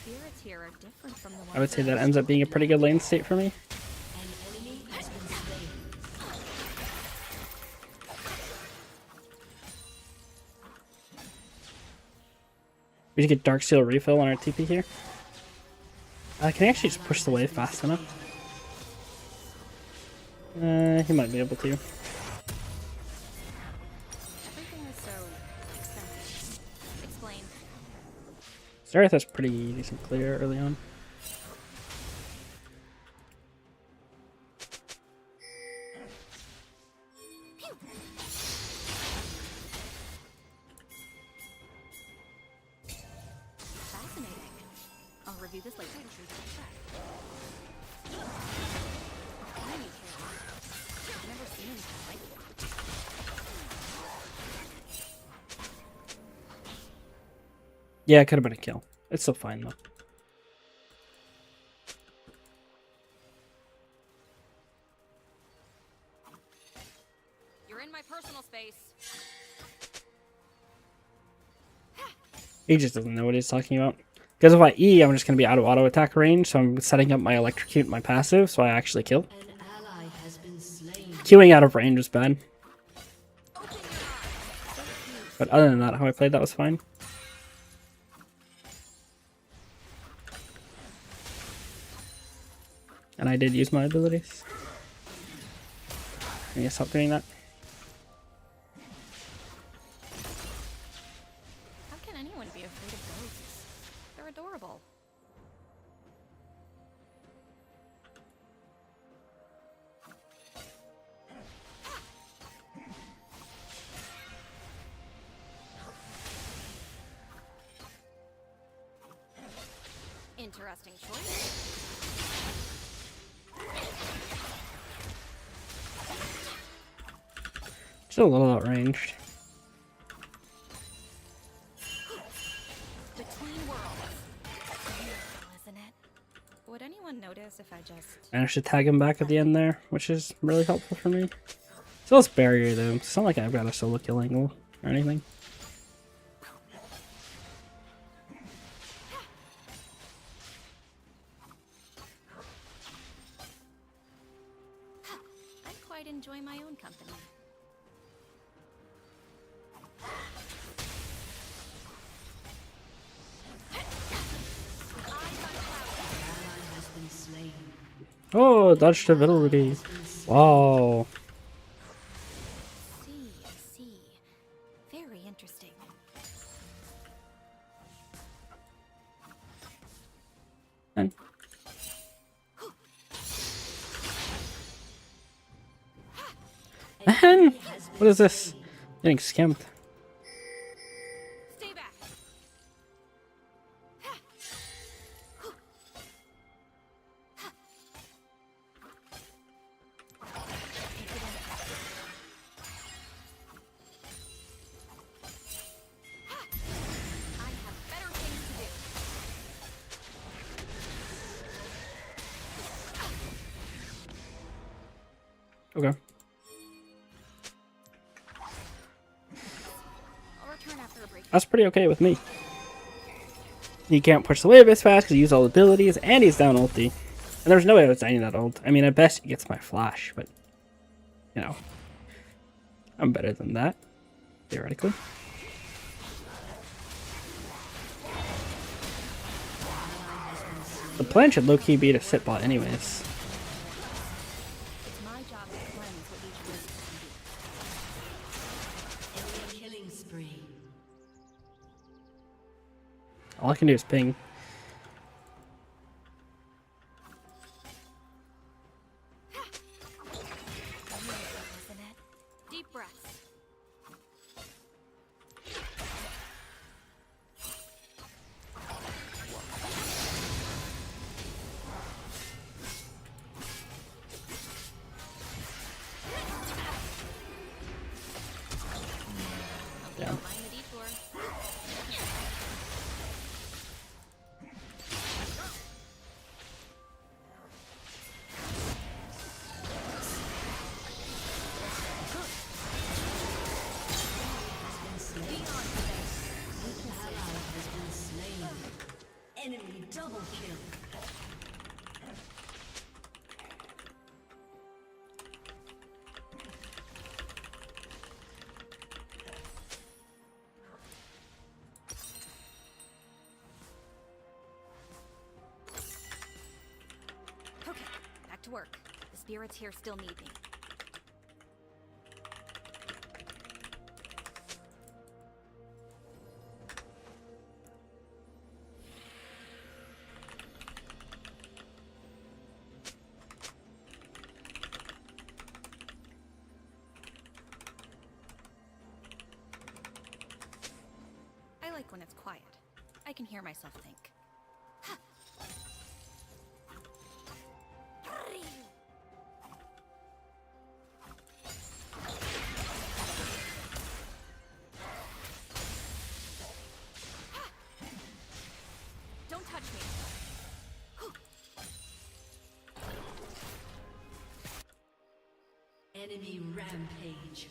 Spirits here are different from the ones
I would say that ends up being a pretty good lane state for me.
An enemy has been slain.
We just get Dark Seal refill on our TP here. Can I actually just push the wave fast enough? He might be able to.
Everything is so expensive. Explain.
Zareth has pretty decent clear early on.
Fascinating. I'll review this later. Tiny hair. I've never seen anything like it.
Yeah, it could have been a kill. It's still fine though.
You're in my personal space.
He just doesn't know what he's talking about. Because if I E, I'm just going to be out of auto attack range, so I'm setting up my electrocute and my passive, so I actually kill.
An ally has been slain.
Queuing out of range was bad. But other than that, how I played that was fine. And I did use my abilities. I need to stop doing that.
How can anyone be afraid of ghosts? They're adorable. Interesting choice.
Just a little outranged.
Between worlds. Beautiful, isn't it? Would anyone notice if I just...
Managed to tag him back at the end there, which is really helpful for me. Still this barrier though. It's not like I've got a solo kill angle or anything.
I quite enjoy my own company.
Ally has been slain.
Oh, dodged ability. Wow.
I see. Very interesting.
And man, what is this? Getting skimped.
Stay back. I have better things to do.
Okay.
I'll return after a break.
That's pretty okay with me. He can't push the wave as fast because he used all the abilities, and he's down ulti. And there's no way I was dying that ult. I mean, at best he gets my flash, but you know, I'm better than that, theoretically. The plan should low-key be to sit bot anyways.
It's my job to cleanse what each person can do.
Enemy killing spree.
All I can do is ping.
Isn't it? Deep breaths.
Yeah.
Mind the detour.
Enemy double kill.
Okay, back to work. The spirits here still need me. I like when it's quiet. I can hear myself think. Don't touch me.
Enemy rampage.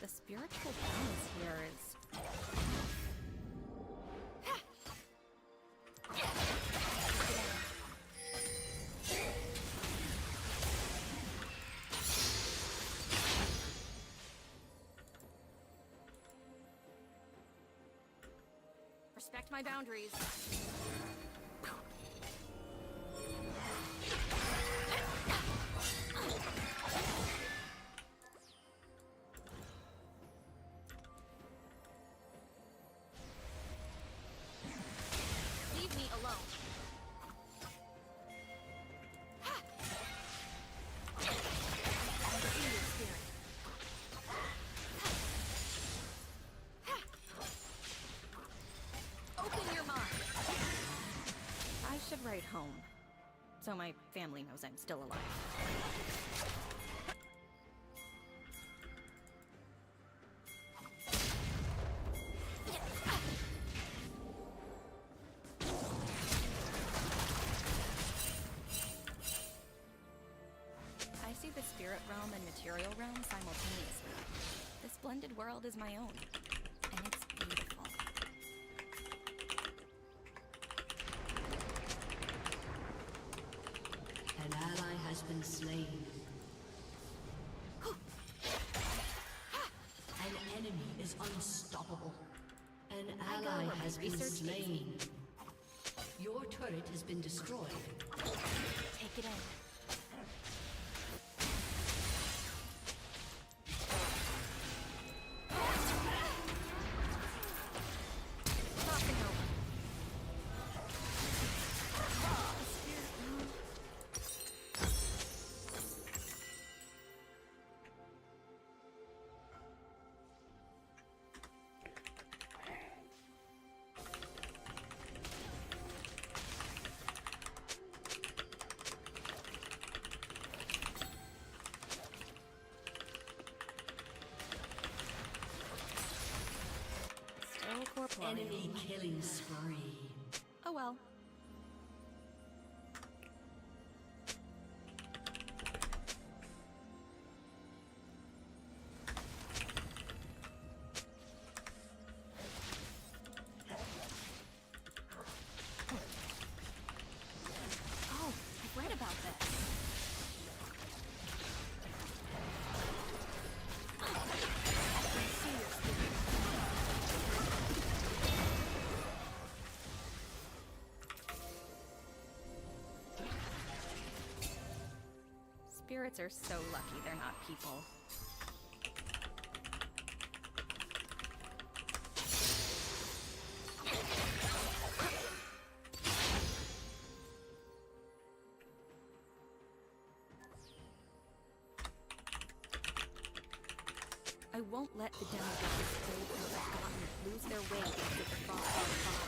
The spiritual balance here is... Respect my boundaries. Leave me alone. See your spirit. Open your mind. I should write home, so my family knows I'm still alive. I see the spirit realm and material realm simultaneously. This blended world is my own, and it's beautiful.
An ally has been slain. An enemy is unstoppable. An
go
ally
where my
has been
research takes
slain.
me.
Your turret has been destroyed.
Take it in. Crossing over. Still corporeal.
Enemy killing spree.
Oh well. spirits are so lucky they're not people. I won't let the demigod's old and forgotten lose their way into the fog of fog.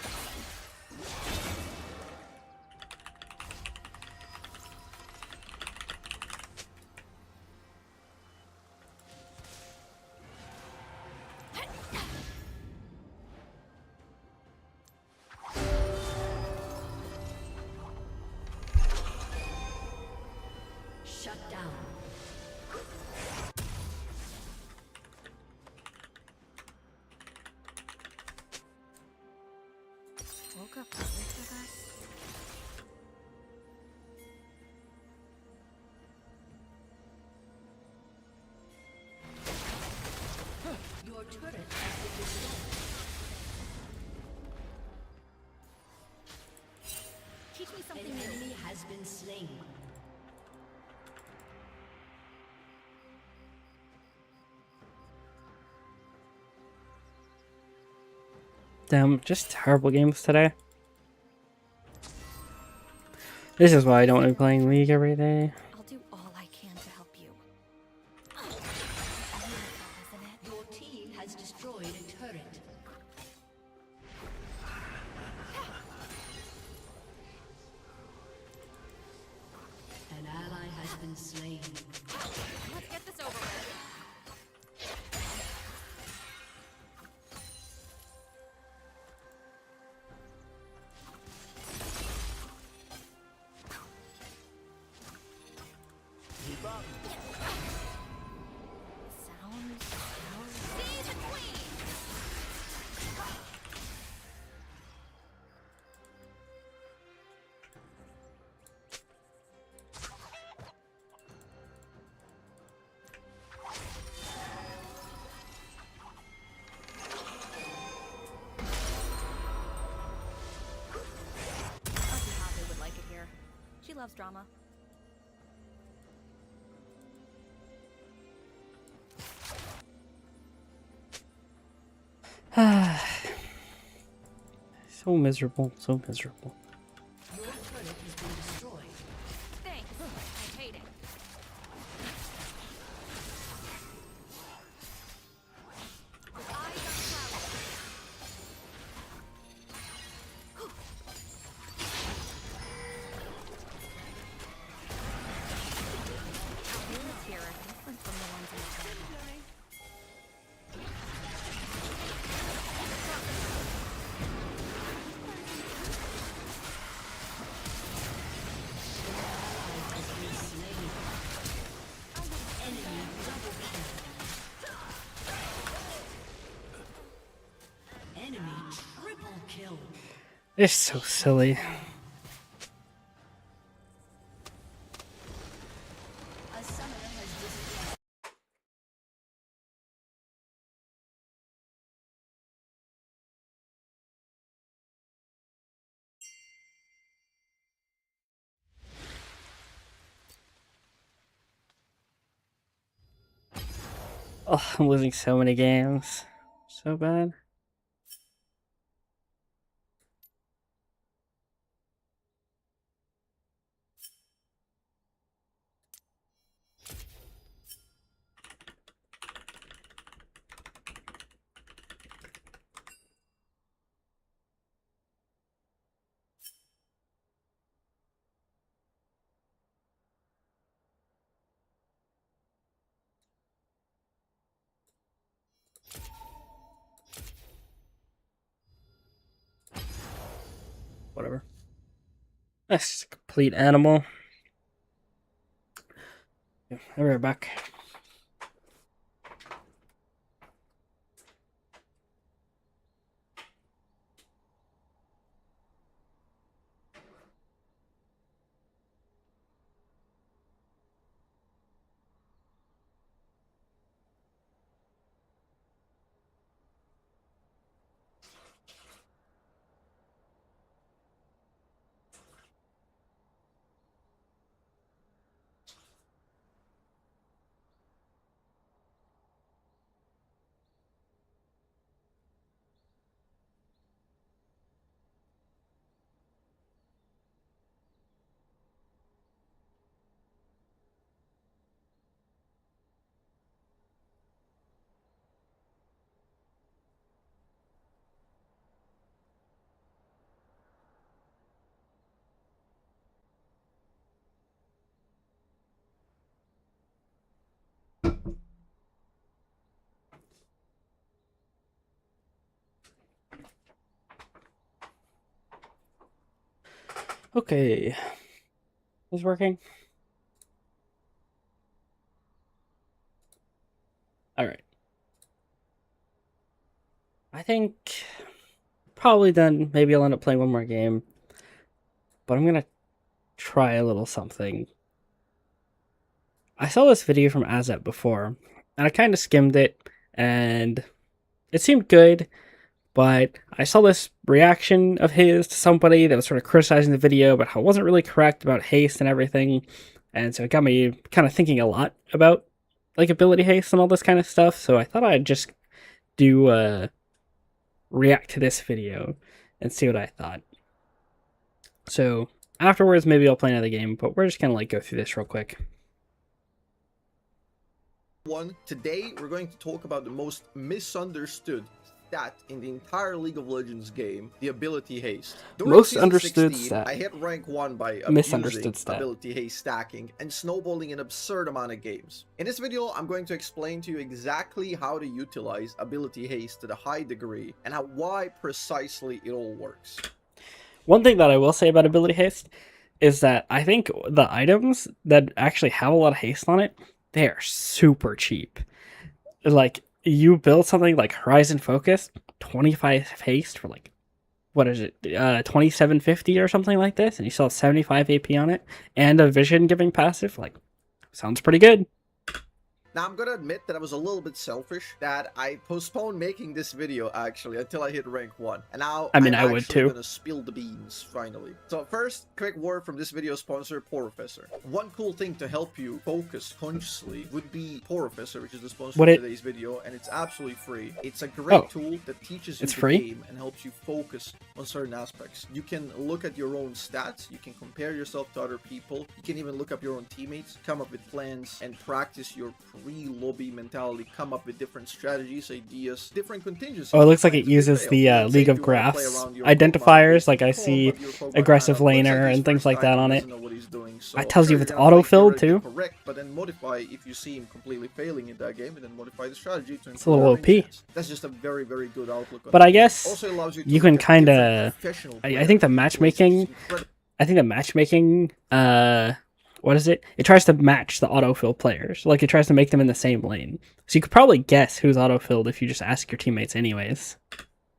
Shut down.
Woke up early for this?
Your turret has been destroyed.
Teach me
An
something new.
enemy has been slain.
Damn, just terrible games today. This is why I don't want to be playing League every day.
I'll do all I can to help you. Isn't it?
Your team has destroyed a turret. An ally has been slain.
Let's get this over with.
Keep up.
Sounds see the queen. Asahabe would like it here. She loves drama.
So miserable, so miserable.
Your turret has been destroyed.
Thanks. I hate it. With eyes on clouds. Our units here are different from the ones in the jungle.
Enemy triple kill.
It's so silly.
A summoner has disappeared.
Oh, I'm losing so many games. So bad. Whatever. That's just a complete animal. Yeah, I'll be right back. Okay. Is working? Alright. I think probably then maybe I'll end up playing one more game. But I'm gonna try a little something. I saw this video from Azep before, and I kind of skimmed it, and it seemed good, but I saw this reaction of his to somebody that was sort of criticizing the video, but how it wasn't really correct about haste and everything, and so it got me kind of thinking a lot about like ability haste and all this kind of stuff. So I thought I'd just do react to this video and see what I thought. So afterwards, maybe I'll play another game, but we're just gonna like go through this real quick.
Today we're going to talk about the most misunderstood stat in the entire League of Legends game, the ability haste. During
Most
season
understood
16,
stat.
I hit rank 1 by
Misunderstood
abusing
stat.
ability haste stacking and snowballing an absurd amount of games. In this video, I'm going to explain to you exactly how to utilize ability haste to the high degree and why precisely it all works.
One thing that I will say about ability haste is that I think the items that actually have a lot of haste on it, they are super cheap. Like, you build something like Horizon Focus, 25 haste for like, what is it, 2750 or something like this, and you still have 75 AP on it, and a vision giving passive, like, sounds pretty good.
Now, I'm gonna admit that I was a little bit selfish, that I postponed making this video, actually, until I hit rank 1. And now,
I mean,
I'm
I would
actually
too.
gonna spill the beans, finally. So first, quick word from this video sponsor, Professor. One cool thing to help you focus consciously would be Professor, which is the sponsor
Would
of
it-
today's video, and it's absolutely free. It's a great tool that teaches you
it's
the
free?
game and helps you focus on certain aspects. You can look at your own stats, you can compare yourself to other people, you can even look up your own teammates, come up with plans, and practice your pre-lobby mentality, come up with different strategies, ideas, different contingencies.
Oh, it looks like it
to
uses
prevail.
the
Let's say
League
if
of
you wanna play
Graphs
around your
identifiers.
Pokemon,
Like, I
you
see
call up your Pokemon
aggressive
kind of looks
laner
like he's
and things
first
like that
time,
on
he
it.
doesn't know what he's doing, so
It tells you
sure,
if it's
you're gonna play
auto-filled,
theoretically
too.
correct, but then modify if you see him completely failing in that game, and then modify the strategy to
It's a little
improve your
OP.
chance. That's just a very, very good outlook on
But
the
I
game.
guess
Also allows you to
you can
look at
kinda-
different professional
I think the
players,
matchmaking-
which is incredible.
I think the matchmaking, what is it? It tries to match the autofill players. Like, it tries to make them in the same lane. So you could probably guess who's autofilled if you just ask your teammates anyways.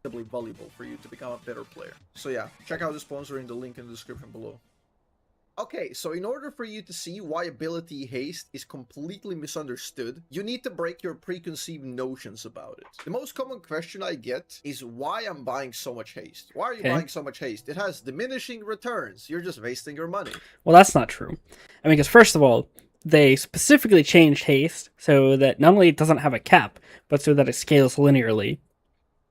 Valuable for you to become a better player. So yeah, check out the sponsor in the link in the description below. Okay, so in order for you to see why ability haste is completely misunderstood, you need to break your preconceived notions about it. The most common question I get is why I'm buying so much haste. Why are you
Okay.
buying so much haste? It has diminishing returns. You're just wasting your money.
Well, that's not true. I mean, because first of all, they specifically changed haste so that not only it doesn't have a cap, but so that it scales linearly.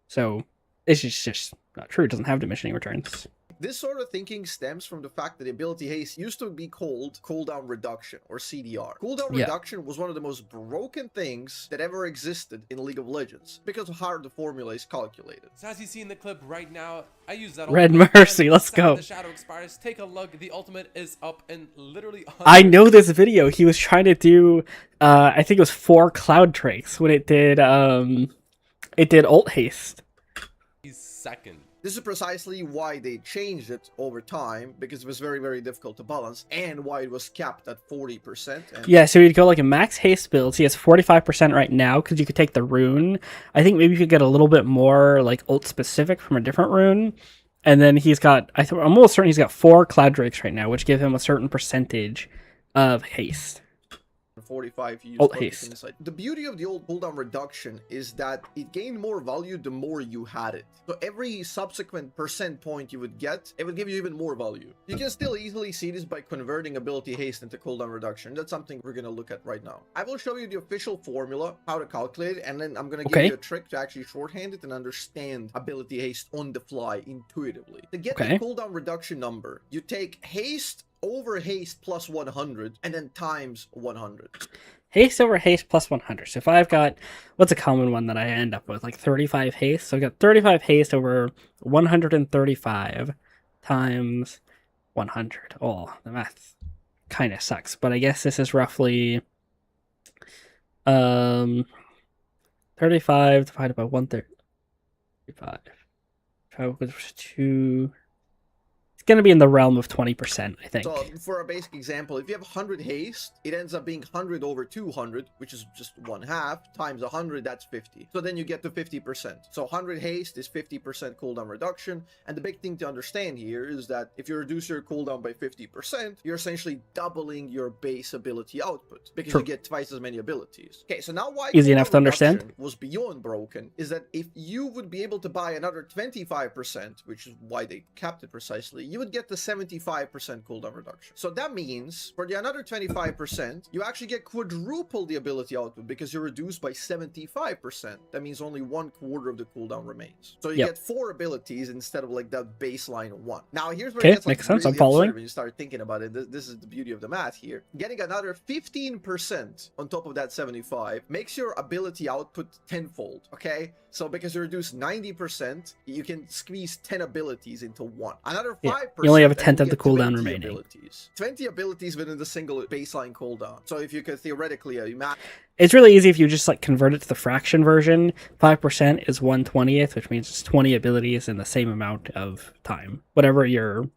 So it's just not true. It doesn't have diminishing returns.
This sort of thinking stems from the fact that the ability haste used to be called cooldown reduction, or CDR. Cooldown
Yeah.
reduction was one of the most broken things that ever existed in League of Legends, because of how the formula is calculated.
So as you see in the clip right now, I use that
Red
ultimate,
Mercy,
and
let's
the
go.
The shadow expires. Take a look. The ultimate is up and literally.
I know this video. He was trying to do, I think it was 4 Cloud Drakes when it did ult haste.
He's second.
This is precisely why they changed it over time, because it was very, very difficult to balance, and why it was capped at 40%. And
Yeah, so he'd go like a max haste build. He has 45% right now because you could take the rune. I think maybe you could get a little bit more like ult specific from a different rune. And then he's got, I'm almost certain he's got 4 Cloud Drakes right now, which give him a certain percentage of haste.
45 you use
Ult
bucket
haste.
inside. The beauty of the old cooldown reduction is that it gained more value the more you had it. So every subsequent percent point you would get, it would give you even more value. You can still easily see this by converting ability haste into cooldown reduction. That's something we're gonna look at right now. I will show you the official formula, how to calculate it, and then I'm gonna give you a trick to actually shorthand it and understand ability haste on the fly intuitively. To get the cooldown reduction number, you take haste over haste plus 100 and then times 100.
Haste over haste plus 100. So if I've got, what's a common one that I end up with? Like 35 haste. So I've got 35 haste over 135 times 100. Oh, the math kind of sucks. But I guess this is roughly 35 divided by 135. If I was to going to be in the realm of 20%, I think.
So for a basic example, if you have 100 haste, it ends up being 100 over 200, which is just 1/2 times 100, that's 50. So then you get to 50%. So 100 haste is 50% cooldown reduction. And the big thing to understand here is that if you reduce your cooldown by 50%, you're essentially doubling your base ability output because
True.
you get twice as many abilities. Okay, so now why
Easy enough
cooldown
to understand.
reduction was beyond broken is that if you would be able to buy another 25%, which is why they capped it precisely, you would get the 75% cooldown reduction. So that means for the another 25%, you actually get quadruple the ability output because you're reduced by 75%. That means only 1/4 of the cooldown remains. So you
Yep.
get 4 abilities instead of like that baseline 1. Now here's where
Okay,
it gets like
makes sense, I'm
really
following.
absurd when you start thinking about it. This is the beauty of the math here. Getting another 15% on top of that 75 makes your ability output tenfold, okay? So because you reduce 90%, you can squeeze 10 abilities into 1. Another 5%.
Yeah, you only have a
and
tenth
you
of the
get
cooldown
20
remaining.
Abilities. 20 abilities within the single baseline cooldown. So if you could theoretically imagine
It's really easy if you just like convert it to the fraction version. 5% is 1/20th, which means it's 20 abilities in the same amount of time. Whatever you're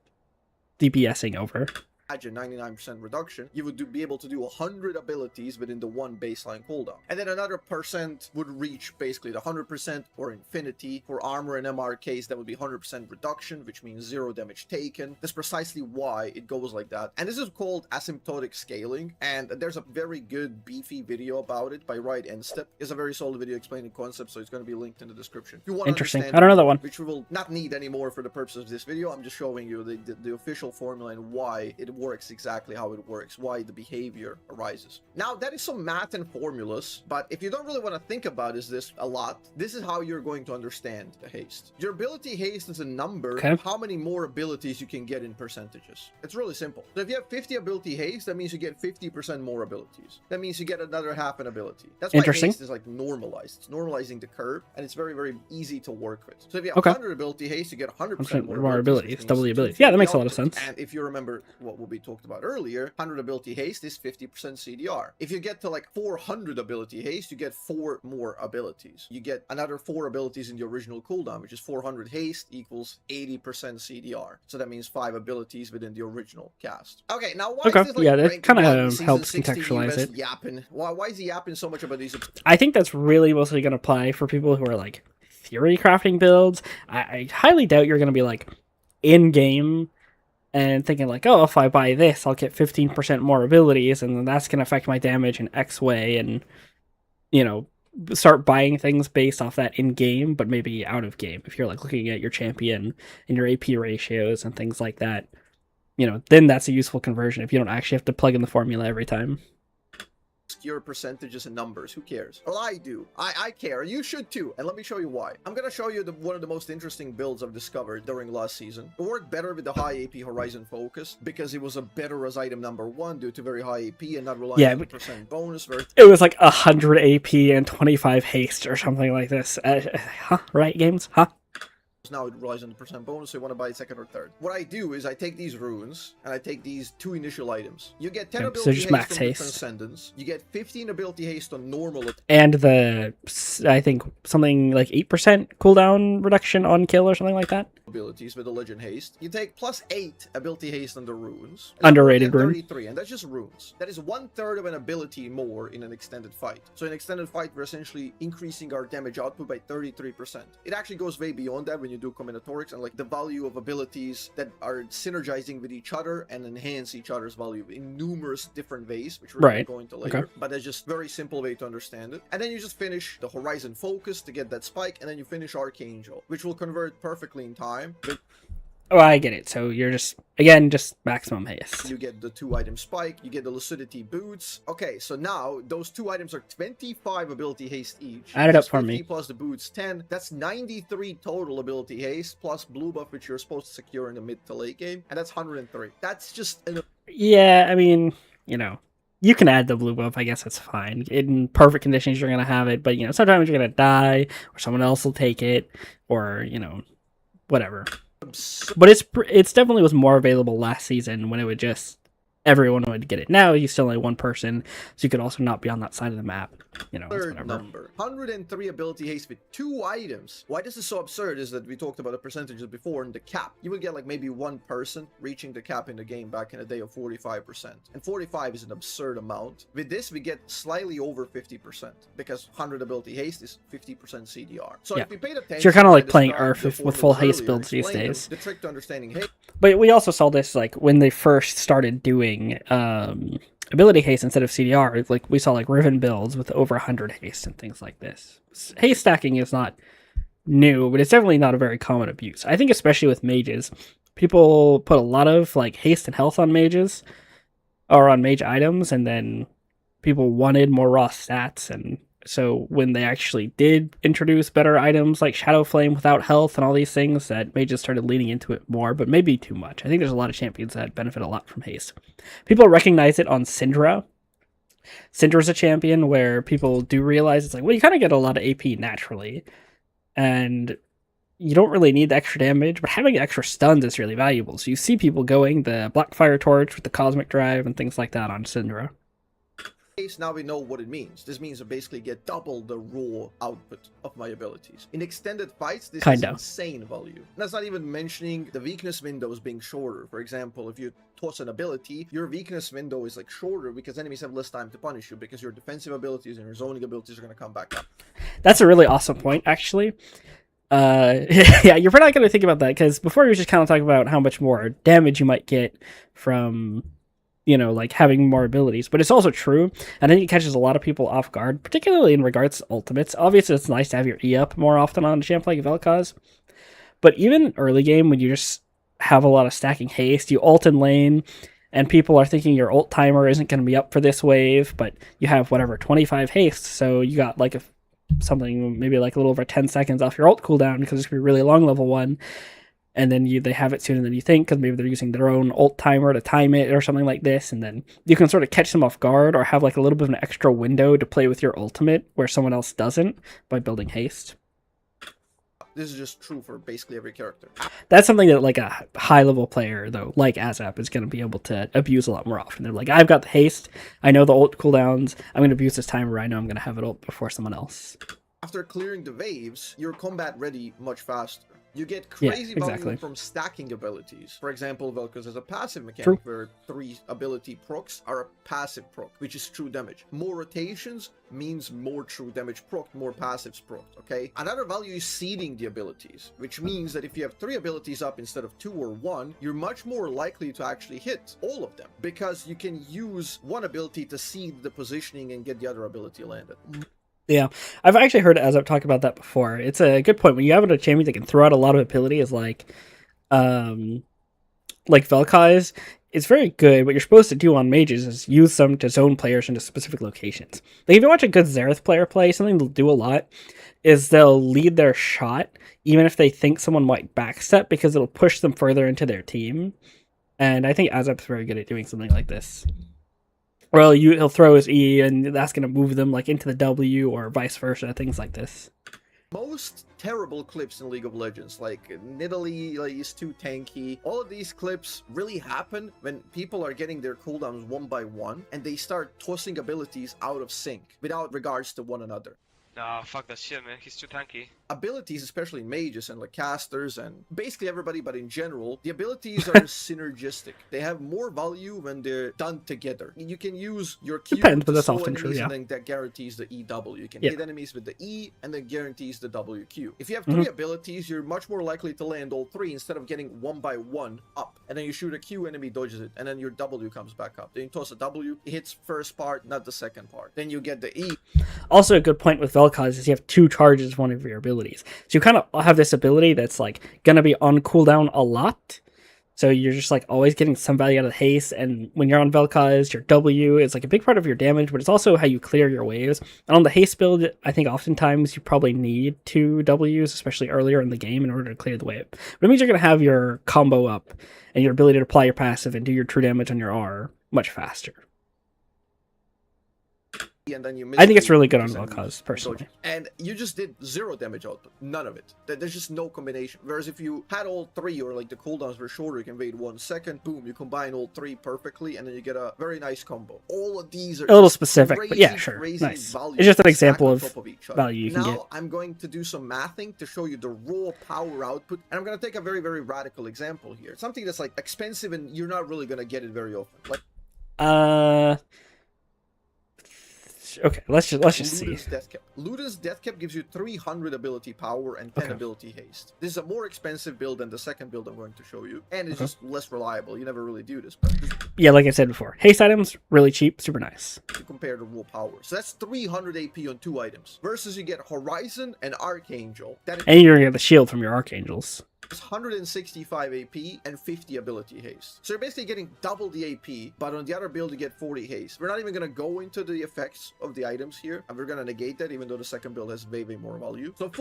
DPSing over.
99% reduction, you would be able to do 100 abilities within the 1 baseline cooldown. And then another percent would reach basically the 100% or infinity. For armor and MR case, that would be 100% reduction, which means 0 damage taken. That's precisely why it goes like that. And this is called asymptotic scaling. And there's a very good beefy video about it by Right Step. It's a very solid video explaining concepts, so it's going to be linked in the description. If you want to
Interesting.
understand
I don't know that one.
which we will not need anymore for the purpose of this video. I'm just showing you the official formula and why it works exactly how it works, why the behavior arises. Now, that is some math and formulas, but if you don't really want to think about this a lot, this is how you're going to understand the haste. Your ability haste is a number
Okay.
of how many more abilities you can get in percentages. It's really simple. So if you have 50 ability haste, that means you get 50% more abilities. That means you get another half an ability. That's why
Interesting.
haste is like normalized. It's normalizing the curve, and it's very, very easy to work with. So if you have
Okay.
100 ability haste, you get 100%
More abilities,
which
double the
means
abilities.
250
Yeah, that makes a lot of
output.
sense.
And if you remember what will be talked about earlier, 100 ability haste is 50% CDR. If you get to like 400 ability haste, you get 4 more abilities. You get another 4 abilities in the original cooldown, which is 400 haste equals 80% CDR. So that means 5 abilities within the original cast. Okay, now why
Okay,
is this like
yeah, that
ranking
kinda
one, season
helps
16
contextualize
US
it.
Yapping? Why is he yapping so much about these?
I think that's really mostly going to apply for people who are like theory crafting builds. I highly doubt you're going to be like in game and thinking like, oh, if I buy this, I'll get 15% more abilities, and then that's going to affect my damage in X way, and you know, start buying things based off that in game, but maybe out of game. If you're like looking at your champion and your AP ratios and things like that, you know, then that's a useful conversion if you don't actually have to plug in the formula every time.
Obscure percentages and numbers. Who cares? Well, I do. I care. You should too. And let me show you why. I'm gonna show you one of the most interesting builds I've discovered during last season. It worked better with the high AP Horizon focus because it was a better as item number 1 due to very high AP and not relying on the percent bonus.
It was like 100 AP and 25 haste or something like this. Right, games? Huh?
Now it relies on the percent bonus, so you want to buy it second or third. What I do is I take these runes and I take these 2 initial items. You get 10
Yep, so
ability
just
haste
max
on the
haste.
Transcendence. You get 15 ability haste on normal
And the, I think, something like 8% cooldown reduction on kill or something like that.
abilities with the legend haste. You take plus 8 ability haste on the runes.
Underrated rune.
33, and that's just runes. That is 1/3 of an ability more in an extended fight. So in extended fight, we're essentially increasing our damage output by 33%. It actually goes way beyond that when you do combinatorics and like the value of abilities that are synergizing with each other and enhance each other's value in numerous different ways, which we're
Right.
going to later.
Okay.
But that's just very simple way to understand it. And then you just finish the Horizon Focus to get that spike, and then you finish Archangel, which will convert perfectly in time. But
Oh, I get it. So you're just, again, just maximum haste.
you get the 2-item spike, you get the lucidity boots. Okay, so now those 2 items are 25 ability haste each.
Add it up
Just
for
50
me.
plus the boots 10. That's 93 total ability haste plus blue buff, which you're supposed to secure in the mid to late game, and that's 103. That's just an
Yeah, I mean, you know, you can add the blue buff. I guess that's fine. In perfect conditions, you're going to have it, but, you know, sometimes you're going to die, or someone else will take it, or, you know, whatever.
absurd.
But it's definitely was more available last season when it would just everyone would get it. Now you still only one person, so you could also not be on that side of the map. You know, it's
Third
whatever.
number, 103 ability haste with 2 items. Why this is so absurd is that we talked about the percentages before in the cap. You would get like maybe one person reaching the cap in the game back in the day of 45%. And 45 is an absurd amount. With this, we get slightly over 50% because 100 ability haste is 50% CDR. So
Yeah.
if we paid attention,
So you're kind of like
I
playing
described
Earth
the
with full
formulas
haste
earlier,
builds these
explained
days.
the trick to understanding haste.
But we also saw this like when they first started doing ability haste instead of CDR. Like we saw like Riven builds with over 100 haste and things like this. Haste stacking is not new, but it's definitely not a very common abuse. I think especially with mages, people put a lot of like haste and health on mages or on mage items, and then people wanted more raw stats, and so when they actually did introduce better items like Shadow Flame without health and all these things, that mages started leaning into it more, but maybe too much. I think there's a lot of champions that benefit a lot from haste. People recognize it on Syndra. Syndra's a champion where people do realize it's like, well, you kind of get a lot of AP naturally, and you don't really need the extra damage, but having extra stuns is really valuable. So you see people going the Blackfire Torch with the Cosmic Drive and things like that on Syndra.
Now we know what it means. This means I basically get double the raw output of my abilities. In extended fights, this is insane value. And that's not even mentioning the weakness windows being shorter. For example, if you toss an ability, your weakness window is like shorter because enemies have less time to punish you because your defensive abilities and your zoning abilities are going to come back up.
That's a really awesome point, actually. Yeah, you're probably not going to think about that because before you were just kind of talking about how much more damage you might get from, you know, like having more abilities, but it's also true, and I think it catches a lot of people off guard, particularly in regards to ultimates. Obviously, it's nice to have your E up more often on a champ like Vel'Koz, but even early game when you just have a lot of stacking haste, you ult in lane, and people are thinking your ult timer isn't going to be up for this wave, but you have whatever 25 haste, so you got like something maybe like a little over 10 seconds off your ult cooldown because it's gonna be really long level 1. And then they have it sooner than you think because maybe they're using their own ult timer to time it or something like this, and then you can sort of catch them off guard or have like a little bit of an extra window to play with your ultimate where someone else doesn't by building haste.
This is just true for basically every character.
That's something that like a high level player though, like Azap, is going to be able to abuse a lot more often. They're like, I've got the haste, I know the ult cooldowns, I'm going to abuse this timer, I know I'm going to have it ult before someone else.
After clearing the waves, you're combat ready much faster. You get crazy value from stacking abilities. For example, Vel'Koz has a passive mechanic where 3 ability procs are a passive proc, which is true damage. More rotations means more true damage proc, more passives proc, okay? Another value is seeding the abilities, which means that if you have 3 abilities up instead of 2 or 1, you're much more likely to actually hit all of them because you can use one ability to seed the positioning and get the other ability landed.
Yeah, I've actually heard Azap talk about that before. It's a good point. When you have a champion that can throw out a lot of abilities like Vel'Koz, it's very good. What you're supposed to do on mages is use them to zone players into specific locations. Like if you watch a good Xerath player play, something they'll do a lot is they'll lead their shot even if they think someone might backstep because it'll push them further into their team. And I think Azap's very good at doing something like this. Well, he'll throw his E, and that's going to move them like into the W or vice versa, things like this.
Most terrible clips in League of Legends, like Nidalee is too tanky, all of these clips really happen when people are getting their cooldowns one by one, and they start tossing abilities out of sync, without regards to one another.
Nah, fuck that shit, man. He's too tanky.
Abilities, especially in mages and like casters and basically everybody, but in general, the abilities are synergistic. They have more value when they're done together. You can use your Q
but that's
slow
often true,
and then that guarantees the EW. You can hit enemies with the E and then guarantees the WQ. If you have 3 abilities, you're much more likely to land all 3 instead of getting one by one up. And then you shoot a Q, enemy dodges it, and then your W comes back up. Then you toss a W, it hits first part, not the second part. Then you get the E. Also, a good point with Vel'Koz is you have 2 charges of one of your abilities. So you kind of have this ability that's like going to be on cooldown a lot. So you're just like always getting some value out of the haste. And when you're on Vel'Koz, your W is like a big part of your damage, but it's also how you clear your waves. And on the haste build, I think oftentimes you probably need 2 Ws, especially earlier in the game, in order to clear the wave. But it means you're going to have your combo up and your ability to apply your passive and do your true damage on your R much faster. and then you
I think it's really good on
50%
Vel'Koz, personally.
dodge. And you just did 0 damage output. None of it. There's just no combination. Whereas if you had all 3, or like the cooldowns were shorter, you can wait 1 second, boom, you combine all 3 perfectly, and then you get a very nice combo. All of these are
A little
just
specific, but yeah, sure.
crazy
Nice.
values
It's just an
stacked
example
on
of
top each other.
value you can
now
get.
I'm going to do some mathing to show you the raw power output, and I'm going to take a very, very radical example here. Something that's like expensive and you're not really going to get it very often. Like
Okay, let's just see.
Luden's Death Cap. Luden's Death Cap gives you 300 ability power and 10
Okay.
ability haste. This is a more expensive build than the second build I'm going to show you, and it's just less reliable. You never really do this, but just
Yeah, like I said before, haste items really cheap, super nice.
to compare the raw power. So that's 300 AP on 2 items, versus you get Horizon and Archangel. That is
And you're gonna get the shield from your archangels.
165 AP and 50 ability haste. So you're basically getting double the AP, but on the other build you get 40 haste. We're not even going to go into the effects of the items here, and we're going to negate that, even though the second build has way more value. So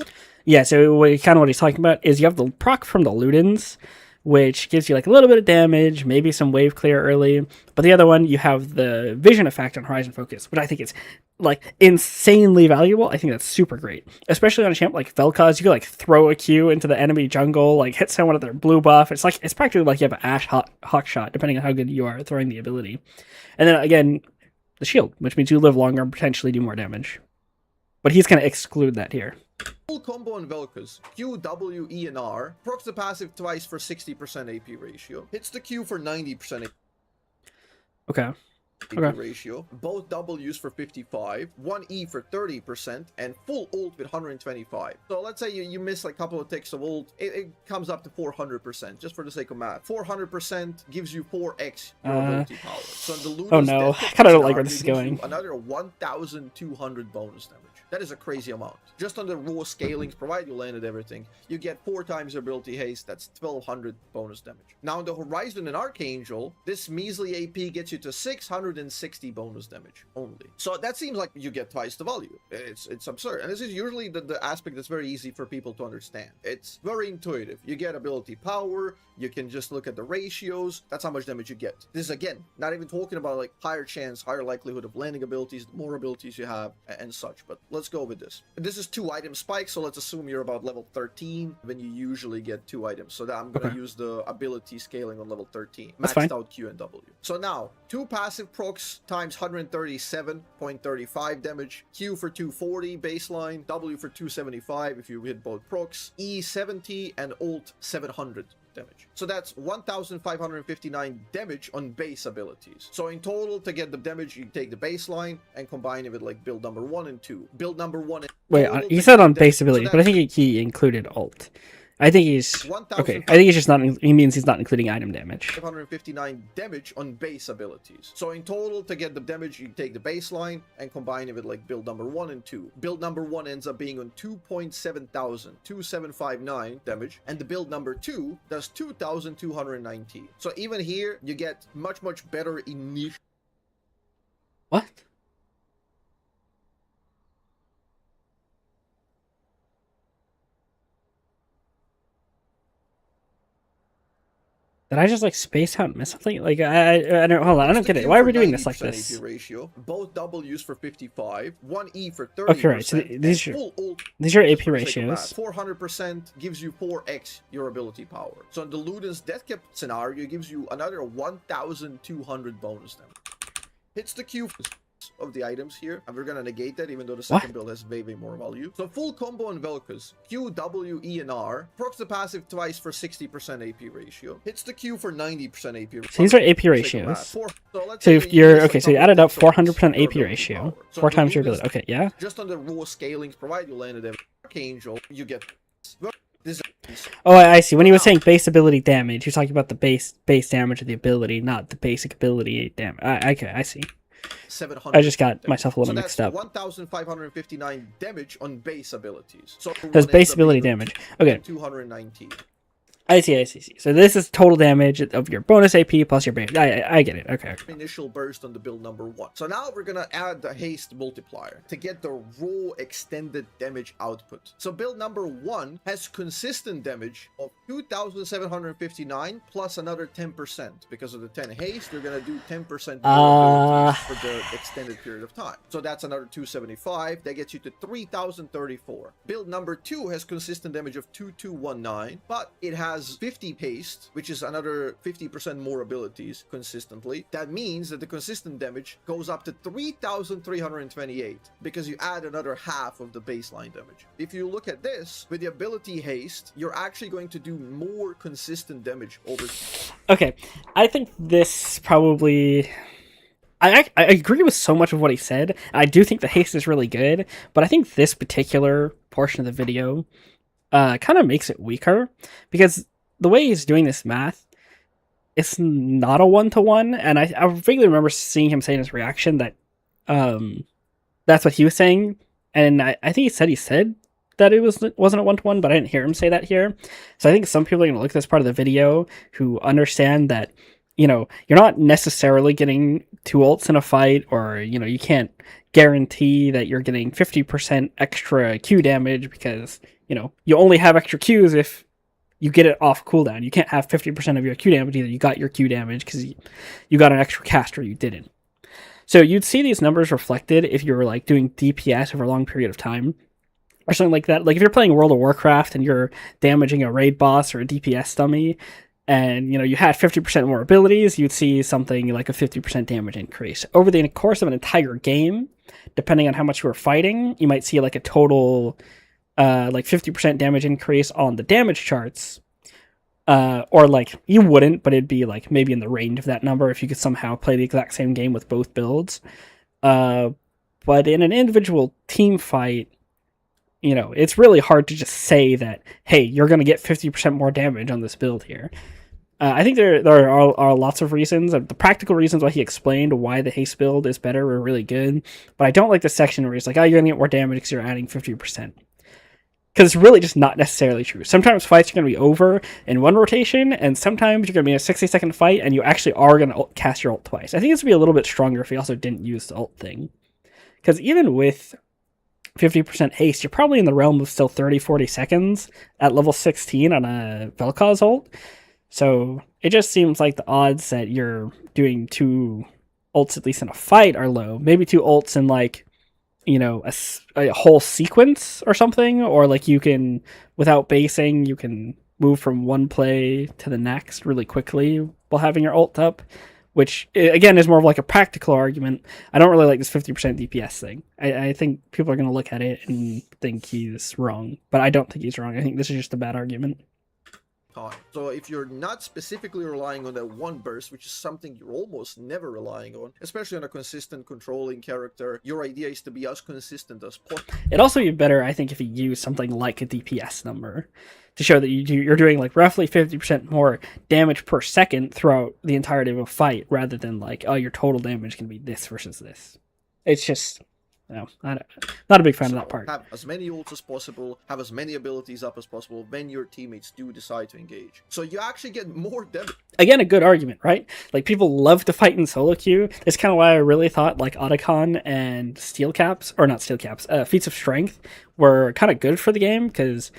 Yeah, so kind of what he's talking about is you have the proc from the Ludens, which gives you like a little bit of damage, maybe some wave clear early. But the other one, you have the vision effect on Horizon Focus, which I think is like insanely valuable. I think that's super great, especially on a champ like Vel'Koz. You can like throw a Q into the enemy jungle, like hit someone with their blue buff. It's practically like you have an Ash hawk shot, depending on how good you are at throwing the ability. And then again, the shield, which means you live longer and potentially do more damage. But he's going to exclude that here.
full combo on Vel'Koz, Q, W, E, and R, procs the passive twice for 60% AP ratio, hits the Q for 90%
Okay.
AP ratio, both W's for 55, 1 E for 30%, and full ult with 125. So let's say you miss like a couple of ticks of ult, it comes up to 400%, just for the sake of math. 400% gives you 4x your ability power. So the Luna's
Oh no,
Death
I kind of don't like
scenario
where this is
gives
going.
you another 1,200 bonus damage. That is a crazy amount. Just on the raw scalings, provided you landed everything, you get 4 times your ability haste. That's 1,200 bonus damage. Now, on the Horizon and Archangel, this measly AP gets you to 660 bonus damage only. So that seems like you get twice the value. It's absurd. And this is usually the aspect that's very easy for people to understand. It's very intuitive. You get ability power. You can just look at the ratios. That's how much damage you get. This is, again, not even talking about like higher chance, higher likelihood of landing abilities, the more abilities you have, and such. But let's go with this. This is 2 item spikes, so let's assume you're about level 13 when you usually get 2 items. So that I'm going to use the ability scaling on level 13.
That's
Maxed
fine.
out Q and W. So now, 2 passive procs times 137.35 damage. Q for 240 baseline. W for 275 if you hit both procs. E 70 and ult 700 damage. So that's 1,559 damage on base abilities. So in total, to get the damage, you take the baseline and combine it with like build number 1 and 2. Build number 1 and
Wait,
total
he
to
said
get
on
the
base
damage.
ability,
So
but I
that's
think he included ult. I think he's okay. I think he's just not. He means he's not including item damage.
559 damage on base abilities. So in total, to get the damage, you take the baseline and combine it with like build number 1 and 2. Build number 1 ends up being on 2.7 thousand, 2759 damage, and the build number 2 does 2,219. So even here, you get much better initial.
What? Did I just like space out and miss something? Like I don't hold on, I don't get it. Why are we doing this like this?
AP ratio, both W's for 55, 1 E for 30%.
Okay, right. So these are
full ult
these are
just
AP
for the sake of
ratios.
math, 400% gives you 4x your ability power. So in the Luden's Death Cap scenario, it gives you another 1,200 bonus damage. Hits the Q of the items here, and we're gonna negate that, even though the second build has way more value. So full combo on Vel'Koz, Q, W, E, and R, procs the passive twice for 60% AP ratio, hits the Q for 90% AP ratio.
So these are AP ratios.
So
So if you're okay, so you added up 400% AP ratio, 4 times your ability. Okay, yeah.
Just on the raw scalings, provided you landed every Archangel, you get this.
Oh, I see. When he was saying base ability damage, he was talking about the base damage of the ability, not the basic ability damage. Okay, I see.
700
I just got
damage.
myself a little
So
mixed
that's
up.
1,559 damage on base abilities. So
That's base ability damage. Okay.
219.
I see. So this is total damage of your bonus AP plus your base. I get it. Okay.
initial burst on the build number 1. So now we're gonna add the haste multiplier to get the raw extended damage output. So build number 1 has consistent damage of 2,759 plus another 10%. Because of the 10 haste, you're gonna do 10% more abilities for the extended period of time. So that's another 275. That gets you to 3,034. Build number 2 has consistent damage of 2,219, but it has 50 haste, which is another 50% more abilities consistently. That means that the consistent damage goes up to 3,328 because you add another half of the baseline damage. If you look at this, with the ability haste, you're actually going to do more consistent damage over.
Okay, I think this probably. I agree with so much of what he said. I do think the haste is really good, but I think this particular portion of the video kind of makes it weaker because the way he's doing this math, it's not a 1-to-1, and I vaguely remember seeing him say in his reaction that that's what he was saying, and I think he said that it wasn't a 1-to-1, but I didn't hear him say that here. So I think some people are going to look at this part of the video who understand that, you know, you're not necessarily getting 2 ults in a fight, or, you know, you can't guarantee that you're getting 50% extra Q damage because, you know, you only have extra Qs if you get it off cooldown. You can't have 50% of your Q damage. Either you got your Q damage because you got an extra cast or you didn't. So you'd see these numbers reflected if you were like doing DPS over a long period of time or something like that. Like if you're playing World of Warcraft and you're damaging a raid boss or a DPS dummy, and, you know, you had 50% more abilities, you'd see something like a 50% damage increase. Over the course of an entire game, depending on how much you were fighting, you might see like a total like 50% damage increase on the damage charts. Or like, you wouldn't, but it'd be like maybe in the range of that number if you could somehow play the exact same game with both builds. But in an individual team fight, you know, it's really hard to just say that, hey, you're going to get 50% more damage on this build here. I think there are lots of reasons. The practical reasons why he explained why the haste build is better were really good. But I don't like the section where he's like, oh, you're going to get more damage because you're adding 50%. Because it's really just not necessarily true. Sometimes fights are going to be over in one rotation, and sometimes you're going to be in a 60-second fight, and you actually are going to cast your ult twice. I think this would be a little bit stronger if he also didn't use the ult thing. Because even with 50% haste, you're probably in the realm of still 30-40 seconds at level 16 on a Vel'Koz ult. So it just seems like the odds that you're doing 2 ults, at least in a fight, are low. Maybe 2 ults in, like, you know, a whole sequence or something. Or, like, you can, without basing, you can move from one play to the next really quickly while having your ult up. Which, again, is more of like a practical argument. I don't really like this 50% DPS thing. I think people are going to look at it and think he's wrong. But I don't think he's wrong. I think this is just a bad argument.
Time. So if you're not specifically relying on that one burst, which is something you're almost never relying on, especially on a consistent controlling character, your idea is to be as consistent as possible.
It'd also be better, I think, if you use something like a DPS number to show that you're doing like roughly 50% more damage per second throughout the entirety of a fight, rather than like, oh, your total damage can be this versus this. It's just, no, not a big fan of that part.
Have as many ults as possible, have as many abilities up as possible when your teammates do decide to engage. So you actually get more damage.
Again, a good argument, right? Like, people love to fight in solo queue. That's kind of why I really thought like Otacon and Steel Caps, or not Steel Caps, Feats of Strength were kind of good for the game, because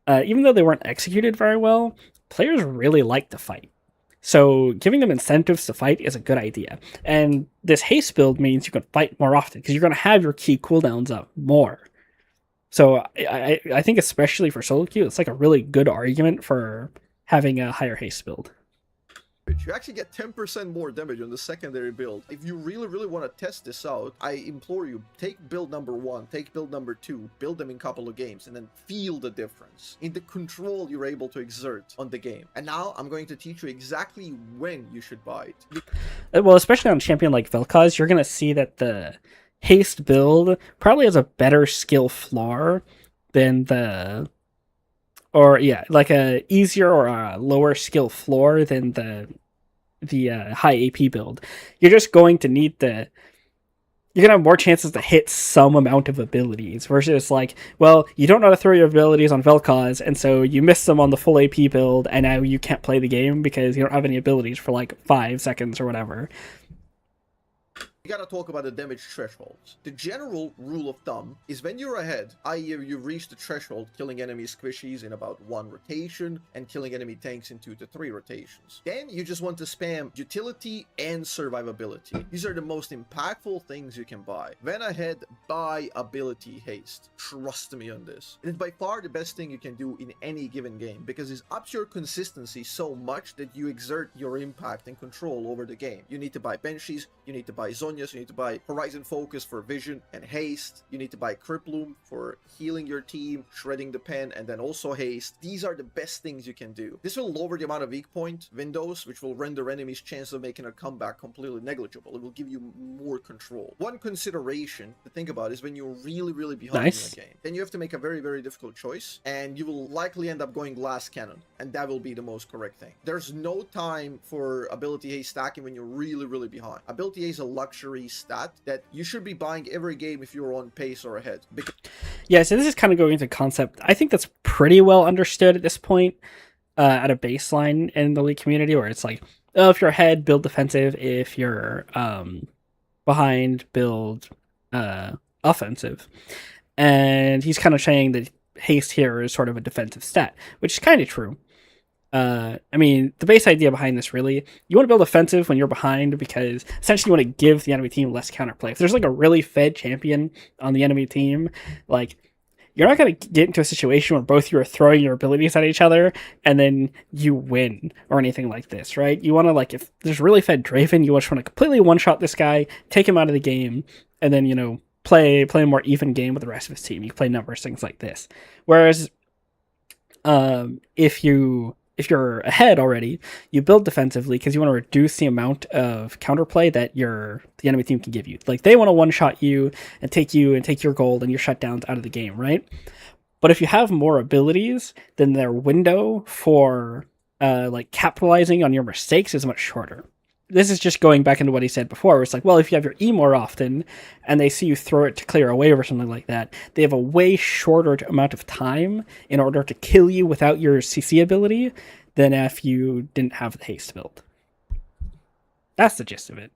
even though they weren't executed very well, players really like to fight. So giving them incentives to fight is a good idea. And this haste build means you can fight more often because you're going to have your key cooldowns up more. So I think especially for solo queue, it's like a really good argument for having a higher haste build.
You actually get 10% more damage on the secondary build. If you really want to test this out, I implore you, take build number 1, take build number 2, build them in a couple of games, and then feel the difference in the control you're able to exert on the game. And now I'm going to teach you exactly when you should buy it.
Well, especially on a champion like Vel'Koz, you're going to see that the haste build probably has a better skill floor than like a easier or a lower skill floor than the high AP build. You're just going to need the you're gonna have more chances to hit some amount of abilities versus like, well, you don't know how to throw your abilities on Vel'Koz, and so you miss them on the full AP build, and now you can't play the game because you don't have any abilities for like 5 seconds or whatever.
You gotta talk about the damage thresholds. The general rule of thumb is when you're ahead, i.e. you reach the threshold killing enemy squishies in about 1 rotation and killing enemy tanks in 2 to 3 rotations. Then you just want to spam utility and survivability. These are the most impactful things you can buy. When ahead, buy ability haste. Trust me on this. It is by far the best thing you can do in any given game because it ups your consistency so much that you exert your impact and control over the game. You need to buy Banshees, you need to buy Zonias, you need to buy Horizon Focus for vision and haste, you need to buy Criploom for healing your team, shredding the pen, and then also haste. These are the best things you can do. This will lower the amount of weak point windows, which will render enemies' chance of making a comeback completely negligible. It will give you more control. One consideration to think about is when you're really behind in a game, then you have to make a very difficult choice, and you will likely end up going glass cannon, and that will be the most correct thing. There's no time for ability haste stacking when you're really behind. Ability haste is a luxury stat that you should be buying every game if you're on pace or ahead.
Yeah, so this is kind of going into concept. I think that's pretty well understood at this point at a baseline in the League community, where it's like, oh, if you're ahead, build defensive. If you're behind, build offensive. And he's kind of saying that haste here is sort of a defensive stat, which is kind of true. I mean, the base idea behind this really, you want to build offensive when you're behind because essentially you want to give the enemy team less counterplay. If there's like a really fed champion on the enemy team, like, you're not going to get into a situation where both you are throwing your abilities at each other and then you win or anything like this, right? You want to, like, if there's really fed Draven, you just want to completely one-shot this guy, take him out of the game, and then, you know, play a more even game with the rest of his team. You play numbers, things like this. Whereas, if you're ahead already, you build defensively because you want to reduce the amount of counterplay that the enemy team can give you. Like, they want to one-shot you and take your gold and your shutdowns out of the game, right? But if you have more abilities, then their window for like capitalizing on your mistakes is much shorter. This is just going back into what he said before, where it's like, well, if you have your E more often and they see you throw it to clear a wave or something like that, they have a way shorter amount of time in order to kill you without your CC ability than if you didn't have the haste build. That's the gist of it.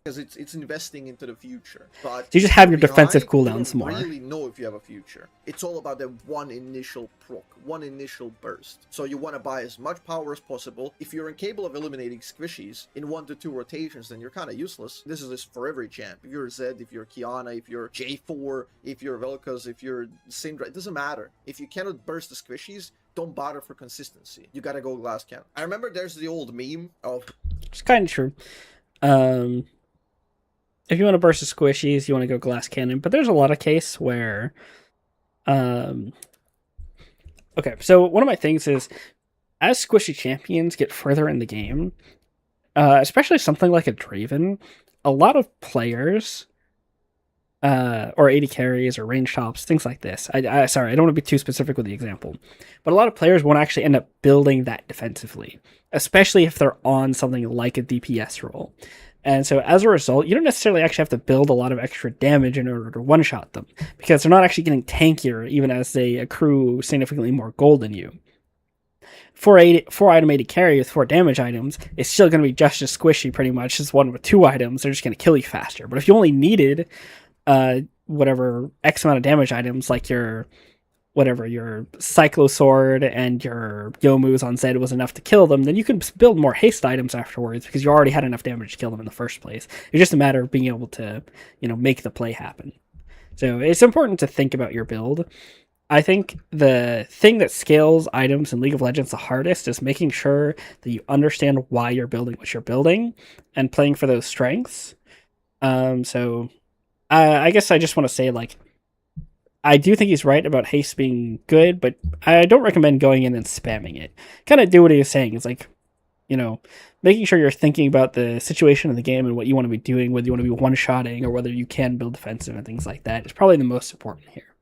Because it's investing into the future. But
so you just have your defensive cooldowns more.
You don't really know if you have a future. It's all about that one initial proc, one initial burst. So you want to buy as much power as possible. If you're incapable of eliminating squishies in 1 to 2 rotations, then you're kind of useless. This is for every champ. If you're Zed, if you're Kiana, if you're J4, if you're Vel'Koz, if you're Syndra, it doesn't matter. If you cannot burst the squishies, don't bother for consistency. You gotta go glass cannon. I remember there's the old meme of...
It's kind of true. If you want to burst the squishies, you want to go glass cannon. But there's a lot of case where... Okay, so one of my things is, as squishy champions get further in the game, especially something like a Draven, a lot of players, or AD carries or range tops, things like this. Sorry, I don't want to be too specific with the example. But a lot of players won't actually end up building that defensively, especially if they're on something like a DPS role. And so as a result, you don't necessarily actually have to build a lot of extra damage in order to one-shot them, because they're not actually getting tankier even as they accrue significantly more gold than you. 4 item AD carry with 4 damage items is still going to be just as squishy pretty much as one with 2 items. They're just going to kill you faster. But if you only needed whatever X amount of damage items, like your Cyclo Sword and your Yomu's on Zed was enough to kill them, then you could build more haste items afterwards because you already had enough damage to kill them in the first place. It's just a matter of being able to, make the play happen. So it's important to think about your build. I think the thing that scales items in League of Legends the hardest is making sure that you understand why you're building what you're building and playing for those strengths. So I guess I just want to say, like, I do think he's right about haste being good, but I don't recommend going in and spamming it. Kind of do what he was saying. It's like, making sure you're thinking about the situation of the game and what you want to be doing, whether you want to be one-shotting or whether you can build defensive and things like that is probably the most important here.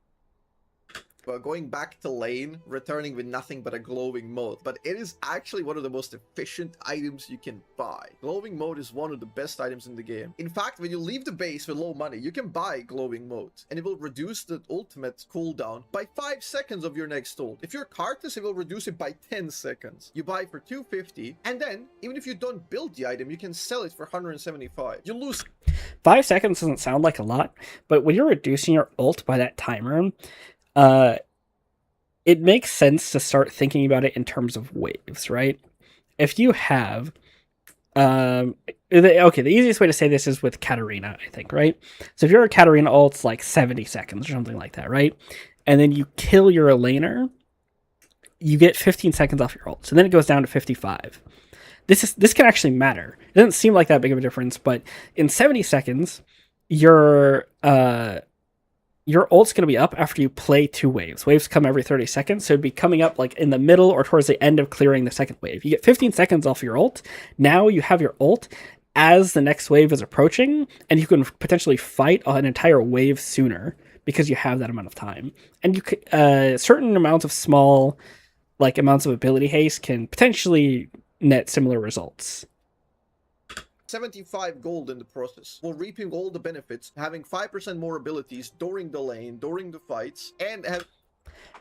going back to lane, returning with nothing but a glowing mote. But it is actually one of the most efficient items you can buy. Glowing mote is one of the best items in the game. In fact, when you leave the base with low money, you can buy glowing mote, and it will reduce the ultimate cooldown by 5 seconds of your next ult. If you're Karthus, it will reduce it by 10 seconds. You buy for 250, and then even if you don't build the item, you can sell it for 175. You lose
5 seconds doesn't sound like a lot, but when you're reducing your ult by that timer, it makes sense to start thinking about it in terms of waves, right? If you have, the easiest way to say this is with Katarina, I think, right? So if you're a Katarina ult, it's like 70 seconds or something like that, right? And then you kill your laner, you get 15 seconds off your ult. So then it goes down to 55. This can actually matter. It doesn't seem like that big of a difference, but in 70 seconds, your ult's going to be up after you play 2 waves. Waves come every 30 seconds, so it'd be coming up like in the middle or towards the end of clearing the second wave. You get 15 seconds off your ult. Now you have your ult as the next wave is approaching, and you can potentially fight an entire wave sooner because you have that amount of time. And you certain amounts of small, like amounts of ability haste can potentially net similar results.
75 gold in the process, while reaping all the benefits, having 5% more abilities during the lane, during the fights, and have...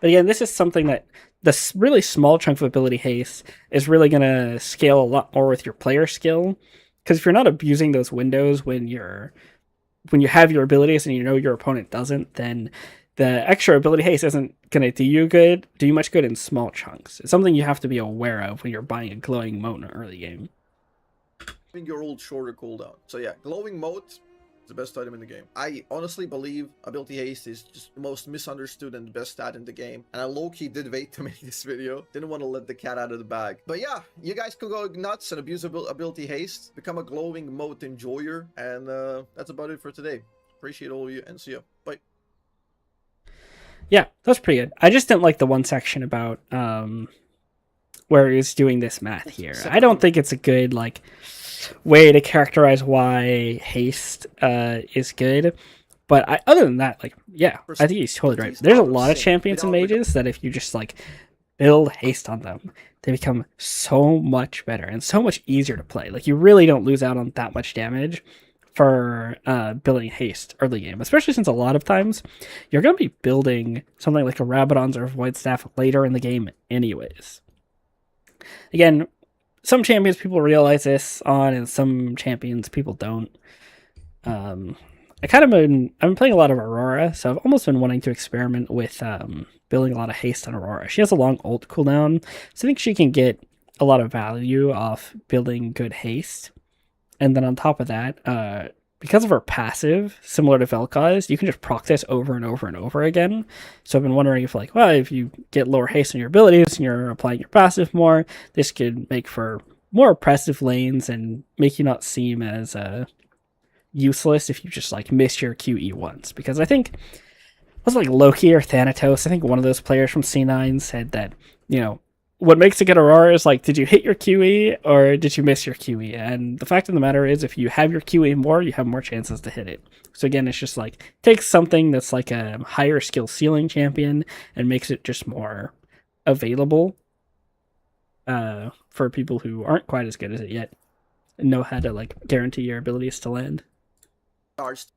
But again, this is something that the really small chunk of ability haste is really going to scale a lot more with your player skill. Because if you're not abusing those windows when you have your abilities and you know your opponent doesn't, then the extra ability haste isn't going to do you much good in small chunks. It's something you have to be aware of when you're buying a glowing mote in an early game.
Your old shorter cooldown. So yeah, glowing mote is the best item in the game. I honestly believe ability haste is just the most misunderstood and the best stat in the game. And I low-key did wait to make this video. Didn't want to let the cat out of the bag. But yeah, you guys could go nuts and abuse ability haste. Become a glowing mote enjoyer. And that's about it for today. Appreciate all of you and see ya. Bye.
Yeah, that's pretty good. I just didn't like the one section about where he's doing this math here. I don't think it's a good way to characterize why haste is good, but other than that, I think he's totally right. There's a lot of champions and mages that if you just build haste on them, they become so much better and so much easier to play. You really don't lose out on that much damage for building haste early game, especially since a lot of times you're going to be building something like a Rabadon's or Void Staff later in the game anyways. Again, some champions people realize this on, and some champions people don't. I've been playing a lot of Aurora, so I've almost been wanting to experiment with building a lot of haste on Aurora. She has a long ult cooldown, so I think she can get a lot of value off building good haste. And then on top of that, because of her passive, similar to Vel'Koz, you can just proc this over and over and over again. So I've been wondering if you get lower haste on your abilities and you're applying your passive more, this could make for more oppressive lanes and make you not seem as useless if you just miss your QE once. Because I think, was it Loki or Thanatos? I think one of those players from C9 said that, what makes a good Aurora is did you hit your QE or did you miss your QE? And the fact of the matter is, if you have your QE more, you have more chances to hit it. So again, it's just takes something that's a higher skill ceiling champion and makes it just more available for people who aren't quite as good as it yet and know how to guarantee your abilities to land.
Stars.